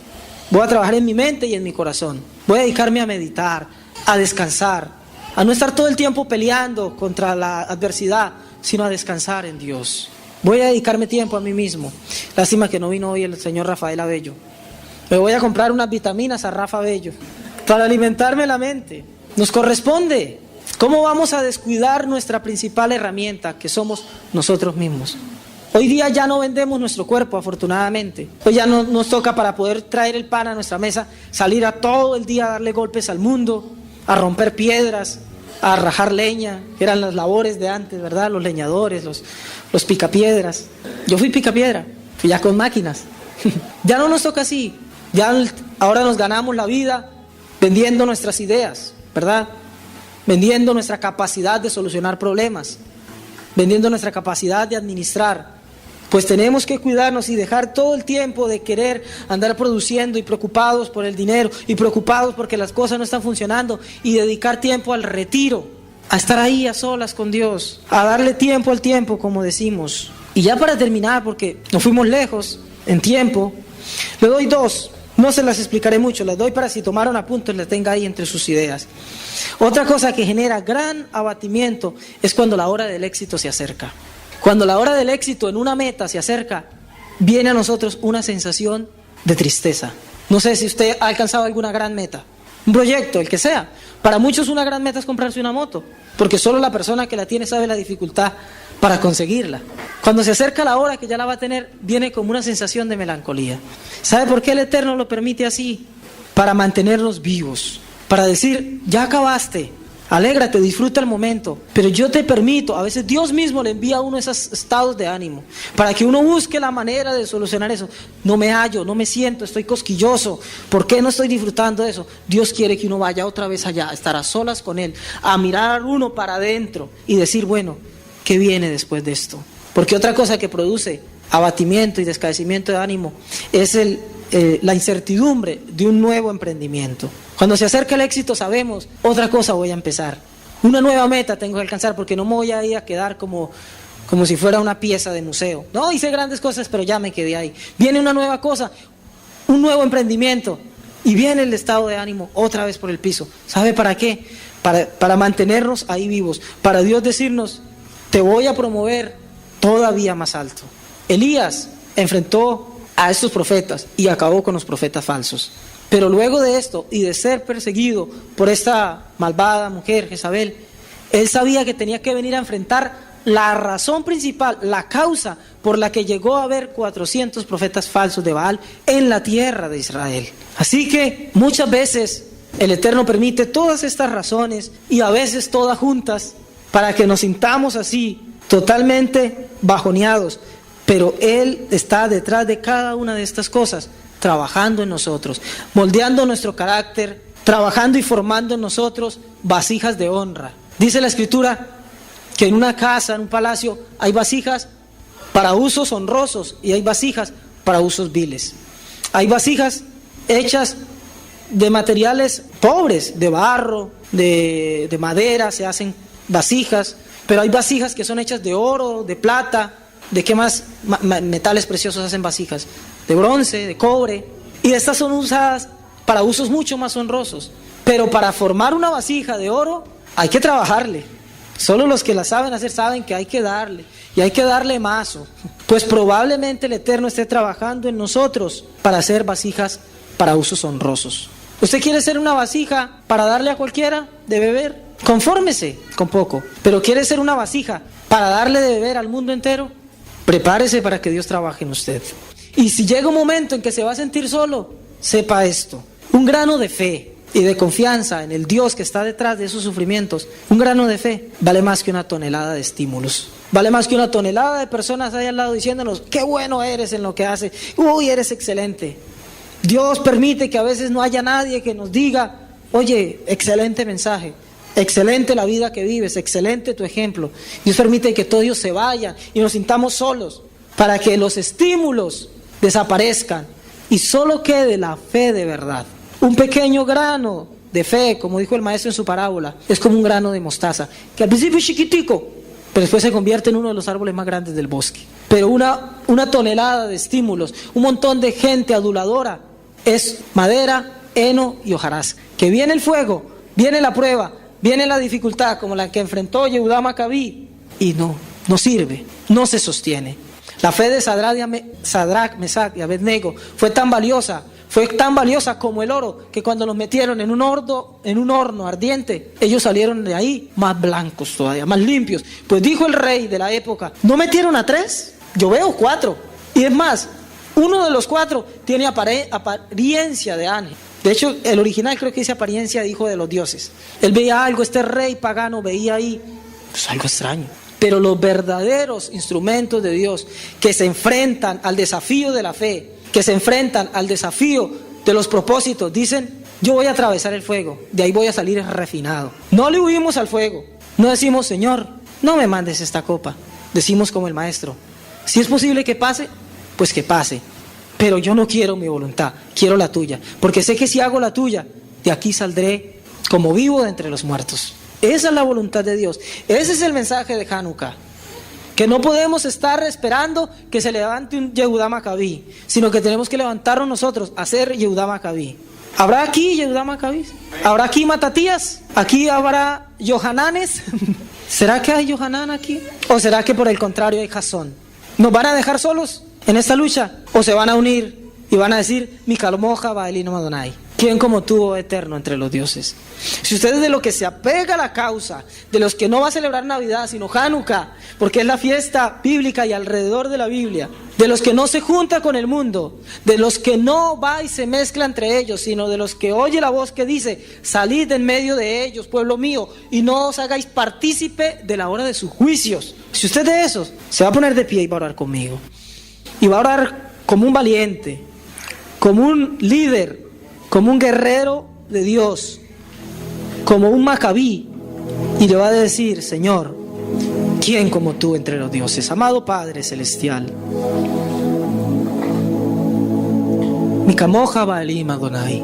Voy a trabajar en mi mente y en mi corazón. Voy a dedicarme a meditar, a descansar, a no estar todo el tiempo peleando contra la adversidad, sino a descansar en Dios. Voy a dedicarme tiempo a mí mismo. Lástima que no vino hoy el señor Rafael Abello. Me voy a comprar unas vitaminas a Rafa Abello para alimentarme la mente. Nos corresponde. ¿Cómo vamos a descuidar nuestra principal herramienta, que somos nosotros mismos? Hoy día ya no vendemos nuestro cuerpo, afortunadamente. Hoy ya no nos toca, para poder traer el pan a nuestra mesa, salir a todo el día a darle golpes al mundo, a romper piedras, a rajar leña, que eran las labores de antes, ¿verdad? Los leñadores, los picapiedras. Yo fui picapiedra, fui ya con máquinas. Ya no nos toca así, ahora nos ganamos la vida vendiendo nuestras ideas, ¿verdad? Vendiendo nuestra capacidad de solucionar problemas, vendiendo nuestra capacidad de administrar. Pues tenemos que cuidarnos y dejar todo el tiempo de querer andar produciendo y preocupados por el dinero y preocupados porque las cosas no están funcionando, y dedicar tiempo al retiro, a estar ahí a solas con Dios, a darle tiempo al tiempo, como decimos. Y ya para terminar, porque nos fuimos lejos en tiempo, le doy 2. No se las explicaré mucho, las doy para si tomaron apuntes, las tenga ahí entre sus ideas. Otra cosa que genera gran abatimiento es cuando la hora del éxito se acerca. Cuando la hora del éxito en una meta se acerca, viene a nosotros una sensación de tristeza. No sé si usted ha alcanzado alguna gran meta, un proyecto, el que sea. Para muchos una gran meta es comprarse una moto, porque solo la persona que la tiene sabe la dificultad para conseguirla. Cuando se acerca la hora que ya la va a tener, viene como una sensación de melancolía. ¿Sabe por qué el Eterno lo permite así? Para mantenernos vivos, para decir, ya acabaste, alégrate, disfruta el momento, pero yo te permito. A veces Dios mismo le envía a uno esos estados de ánimo, para que uno busque la manera de solucionar eso. No me hallo, no me siento, estoy cosquilloso, ¿por qué no estoy disfrutando de eso? Dios quiere que uno vaya otra vez allá, a estar a solas con Él, a mirar uno para adentro y decir, bueno, ¿qué viene después de esto? Porque otra cosa que produce abatimiento y descaecimiento de ánimo es la incertidumbre de un nuevo emprendimiento. Cuando se acerca el éxito sabemos, otra cosa voy a empezar, una nueva meta tengo que alcanzar, porque no me voy a ir a quedar como si fuera una pieza de museo. No, hice grandes cosas pero ya me quedé ahí. Viene una nueva cosa, un nuevo emprendimiento, y viene el estado de ánimo otra vez por el piso. ¿Sabe para qué? Para mantenernos ahí vivos, para Dios decirnos, te voy a promover todavía más alto. Elías enfrentó a estos profetas y acabó con los profetas falsos. Pero luego de esto y de ser perseguido por esta malvada mujer, Jezabel, él sabía que tenía que venir a enfrentar la razón principal, la causa por la que llegó a haber 400 profetas falsos de Baal en la tierra de Israel. Así que muchas veces el Eterno permite todas estas razones, y a veces todas juntas, para que nos sintamos así, totalmente bajoneados. Pero Él está detrás de cada una de estas cosas, trabajando en nosotros, moldeando nuestro carácter, trabajando y formando en nosotros vasijas de honra. Dice la Escritura que en una casa, en un palacio, hay vasijas para usos honrosos y hay vasijas para usos viles. Hay vasijas hechas de materiales pobres, de barro, de madera, se hacen vasijas, pero hay vasijas que son hechas de oro, de plata. ¿De qué más metales preciosos hacen vasijas? De bronce, de cobre. Y estas son usadas para usos mucho más honrosos. Pero para formar una vasija de oro hay que trabajarle. Solo los que la saben hacer saben que hay que darle. Y hay que darle mazo. Pues probablemente el Eterno esté trabajando en nosotros para hacer vasijas para usos honrosos. ¿Usted quiere ser una vasija para darle a cualquiera de beber? Confórmese con poco. Pero ¿quiere ser una vasija para darle de beber al mundo entero? Prepárese para que Dios trabaje en usted. Y si llega un momento en que se va a sentir solo, sepa esto: un grano de fe y de confianza en el Dios que está detrás de esos sufrimientos, un grano de fe vale más que una tonelada de estímulos. Vale más que una tonelada de personas ahí al lado diciéndonos, qué bueno eres en lo que haces, uy, eres excelente. Dios permite que a veces no haya nadie que nos diga, oye, excelente mensaje, excelente la vida que vives, excelente tu ejemplo. Dios permite que todos ellos se vayan y nos sintamos solos, para que los estímulos desaparezcan y solo quede la fe de verdad. Un pequeño grano de fe, como dijo el maestro en su parábola, es como un grano de mostaza, que al principio es chiquitico, pero después se convierte en uno de los árboles más grandes del bosque. Pero una tonelada de estímulos, un montón de gente aduladora, es madera, heno y hojarasca. Que viene el fuego, viene la prueba, viene la dificultad, como la que enfrentó Yehudá Macabí, y no sirve, no se sostiene. La fe de Sadrach, Mesach y Abednego fue tan valiosa como el oro, que cuando los metieron en un horno ardiente, ellos salieron de ahí más blancos todavía, más limpios. Pues dijo el rey de la época, ¿no metieron a 3? Yo veo 4. Y es más, uno de los 4 tiene apariencia de ángel. De hecho, el original creo que dice apariencia de hijo de los dioses. Él veía algo, este rey pagano veía ahí pues algo extraño. Pero los verdaderos instrumentos de Dios que se enfrentan al desafío de la fe, que se enfrentan al desafío de los propósitos, dicen: yo voy a atravesar el fuego, de ahí voy a salir refinado. No le huimos al fuego, no decimos: Señor, no me mandes esta copa. Decimos como el maestro: si es posible que pase, pues que pase, pero yo no quiero mi voluntad, quiero la tuya, porque sé que si hago la tuya, de aquí saldré como vivo de entre los muertos. Esa es la voluntad de Dios. Ese es el mensaje de Hanukkah. Que no podemos estar esperando que se levante un Yehudá Macabí, sino que tenemos que levantarnos nosotros a ser Yehudá Macabí. ¿Habrá aquí Yehudá Macabí? ¿Habrá aquí Matatías? ¿Aquí habrá Yohananes? ¿Será que hay Yohanan aquí? ¿O será que por el contrario hay Jasón? ¿Nos van a dejar solos en esta lucha? ¿O se van a unir y van a decir: mi calmoja Baelino Madonai? ¿Quién como tú, oh eterno entre los dioses? Si usted es de lo que se apega a la causa, de los que no va a celebrar Navidad, sino Hanukkah, porque es la fiesta bíblica y alrededor de la Biblia, de los que no se junta con el mundo, de los que no va y se mezcla entre ellos, sino de los que oye la voz que dice: salid en medio de ellos, pueblo mío, y no os hagáis partícipe de la hora de sus juicios. Si usted de esos, se va a poner de pie y va a orar conmigo. Y va a orar como un valiente, como un líder, como un guerrero de Dios, como un Macabí, y le va a decir: Señor, ¿quién como tú entre los dioses? Amado Padre Celestial, mi camoja Baelim Adonai,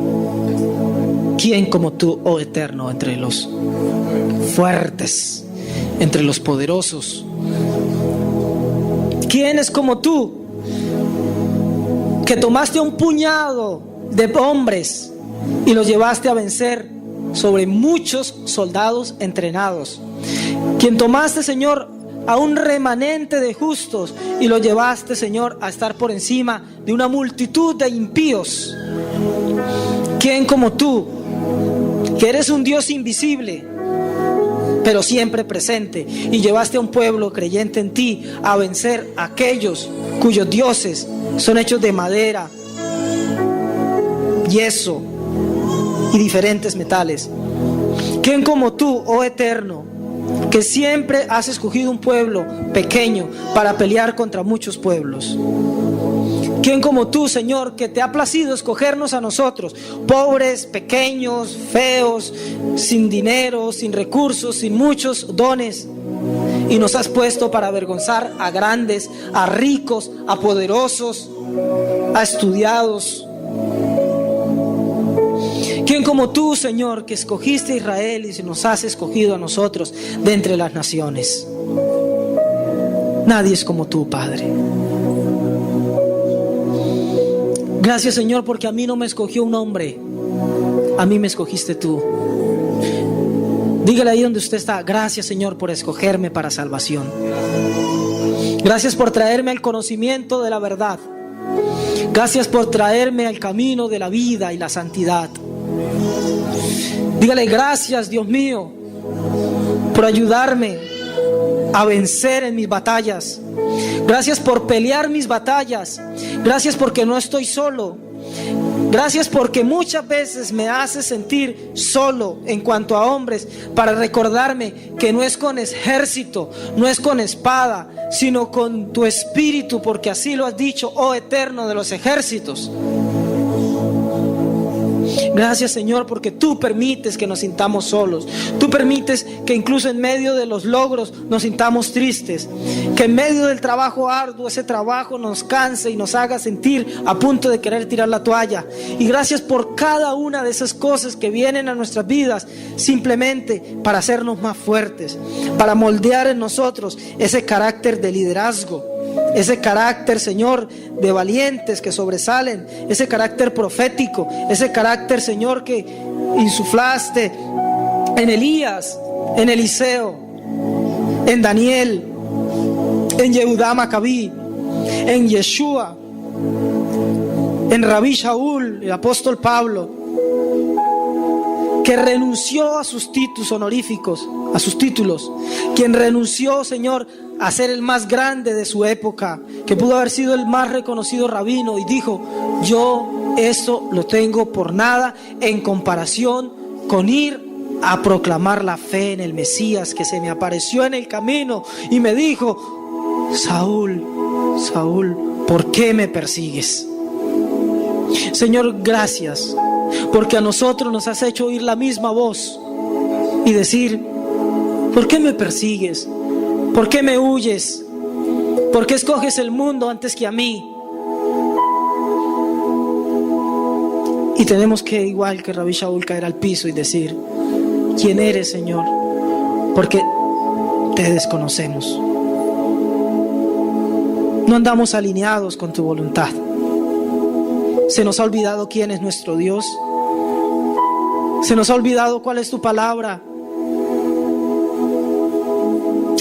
¿quién como tú, oh eterno, entre los fuertes, entre los poderosos? ¿Quién es como tú, que tomaste un puñado de hombres y los llevaste a vencer sobre muchos soldados entrenados? Quien tomaste, Señor, a un remanente de justos y los llevaste, Señor, a estar por encima de una multitud de impíos. ¿Quién como tú, que eres un Dios invisible, pero siempre presente, y llevaste a un pueblo creyente en ti a vencer a aquellos cuyos dioses son hechos de madera, yeso y diferentes metales? ¿Quién como tú, oh eterno, que siempre has escogido un pueblo pequeño para pelear contra muchos pueblos? ¿Quién como tú, Señor, que te ha placido escogernos a nosotros, pobres, pequeños, feos, sin dinero, sin recursos, sin muchos dones, y nos has puesto para avergonzar a grandes, a ricos, a poderosos, a estudiados? ¿Quién como tú, Señor, que escogiste a Israel y nos has escogido a nosotros de entre las naciones? Nadie es como tú, Padre. Gracias, Señor, porque a mí no me escogió un hombre, a mí me escogiste tú. Dígale ahí donde usted está: gracias, Señor, por escogerme para salvación. Gracias por traerme al conocimiento de la verdad. Gracias por traerme al camino de la vida y la santidad. Dígale: gracias, Dios mío, por ayudarme a vencer en mis batallas. Gracias por pelear mis batallas. Gracias porque no estoy solo. Gracias porque muchas veces me hace sentir solo en cuanto a hombres, para recordarme que no es con ejército, no es con espada, sino con tu espíritu, porque así lo has dicho, oh eterno de los ejércitos. Gracias, Señor, porque tú permites que nos sintamos solos. Tú permites que incluso en medio de los logros nos sintamos tristes. Que en medio del trabajo arduo, ese trabajo nos canse y nos haga sentir a punto de querer tirar la toalla. Y gracias por cada una de esas cosas que vienen a nuestras vidas simplemente para hacernos más fuertes, para moldear en nosotros ese carácter de liderazgo, ese carácter, Señor, de valientes que sobresalen, ese carácter profético, ese carácter, Señor, que insuflaste en Elías, en Eliseo, en Daniel, en Yehudá Macabí, en Yeshua, en Rabí Shaul, el apóstol Pablo, que renunció a sus títulos honoríficos, a sus títulos, quien renunció, Señor, a ser el más grande de su época, que pudo haber sido el más reconocido rabino, y dijo: yo Eso lo tengo por nada en comparación con ir a proclamar la fe en el Mesías, que se me apareció en el camino y me dijo: Saúl, Saúl, ¿por qué me persigues? Señor, gracias, porque a nosotros nos has hecho oír la misma voz y decir: ¿por qué me persigues? ¿Por qué me huyes? ¿Por qué escoges el mundo antes que a mí? Y tenemos que, igual que Rabí Shaul, caer al piso y decir: ¿quién eres, Señor? Porque te desconocemos. No andamos alineados con tu voluntad. Se nos ha olvidado quién es nuestro Dios. Se nos ha olvidado cuál es tu palabra.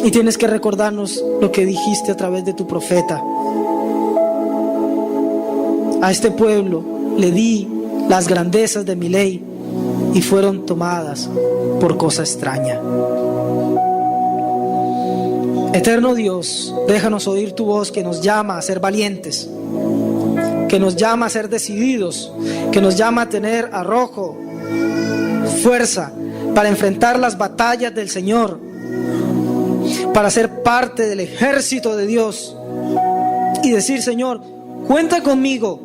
Y tienes que recordarnos lo que dijiste a través de tu profeta. A este pueblo le di las grandezas de mi ley y fueron tomadas por cosa extraña. Eterno Dios, déjanos oír tu voz que nos llama a ser valientes, que nos llama a ser decididos, que nos llama a tener arrojo, fuerza para enfrentar las batallas del Señor, para ser parte del ejército de Dios y decir: Señor, cuenta conmigo.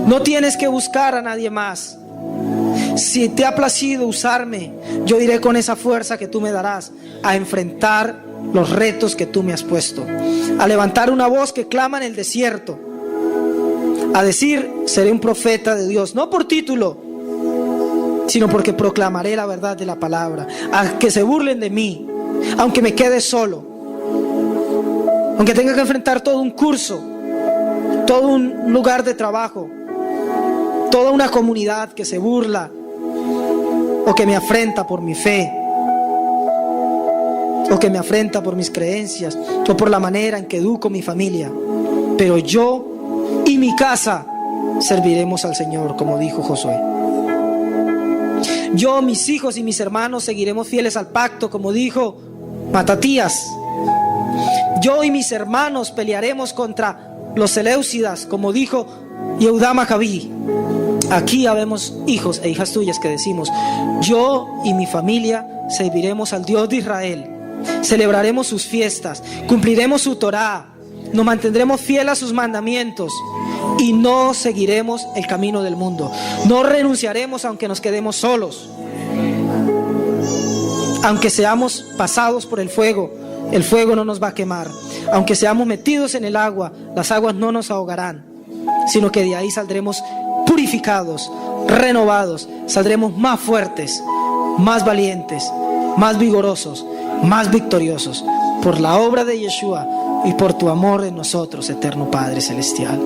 No tienes que buscar a nadie más. Si te ha placido usarme, yo iré con esa fuerza que tú me darás a enfrentar los retos que tú me has puesto, a levantar una voz que clama en el desierto, a decir: seré un profeta de Dios, no por título, sino porque proclamaré la verdad de la palabra, a que se burlen de mí, aunque me quede solo, aunque tenga que enfrentar todo un curso, todo un lugar de trabajo, toda una comunidad que se burla o que me afrenta por mi fe, o que me afrenta por mis creencias, o por la manera en que educo mi familia. Pero yo y mi casa serviremos al Señor, como dijo Josué. Yo, mis hijos y mis hermanos seguiremos fieles al pacto, como dijo Matatías. Yo y mis hermanos pelearemos contra los Seleucidas, como dijo Yehudá Macabí. Aquí habemos hijos e hijas tuyas que decimos: yo y mi familia serviremos al Dios de Israel, celebraremos sus fiestas, cumpliremos su Torá, nos mantendremos fieles a sus mandamientos y no seguiremos el camino del mundo. No renunciaremos aunque nos quedemos solos, aunque seamos pasados por el fuego no nos va a quemar. Aunque seamos metidos en el agua, las aguas no nos ahogarán, sino que de ahí saldremos purificados, renovados, saldremos más fuertes, más valientes, más vigorosos, más victoriosos, por la obra de Yeshua y por tu amor en nosotros, eterno Padre Celestial.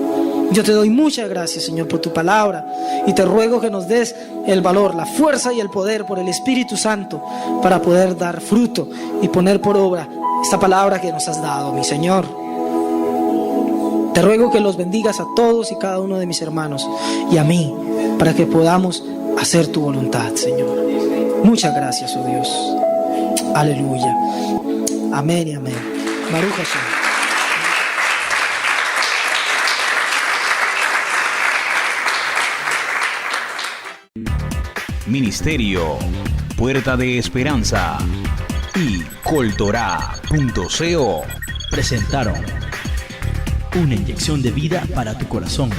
Yo te doy muchas gracias, Señor, por tu palabra, y te ruego que nos des el valor, la fuerza y el poder por el Espíritu Santo para poder dar fruto y poner por obra esta palabra que nos has dado, mi Señor. Te ruego que los bendigas a todos y cada uno de mis hermanos y a mí, para que podamos hacer tu voluntad, Señor. Muchas gracias, oh Dios. Aleluya. Amén y amén. Baruch Hashem. Ministerio Puerta de Esperanza y Coltorá.co presentaron una inyección de vida para tu corazón.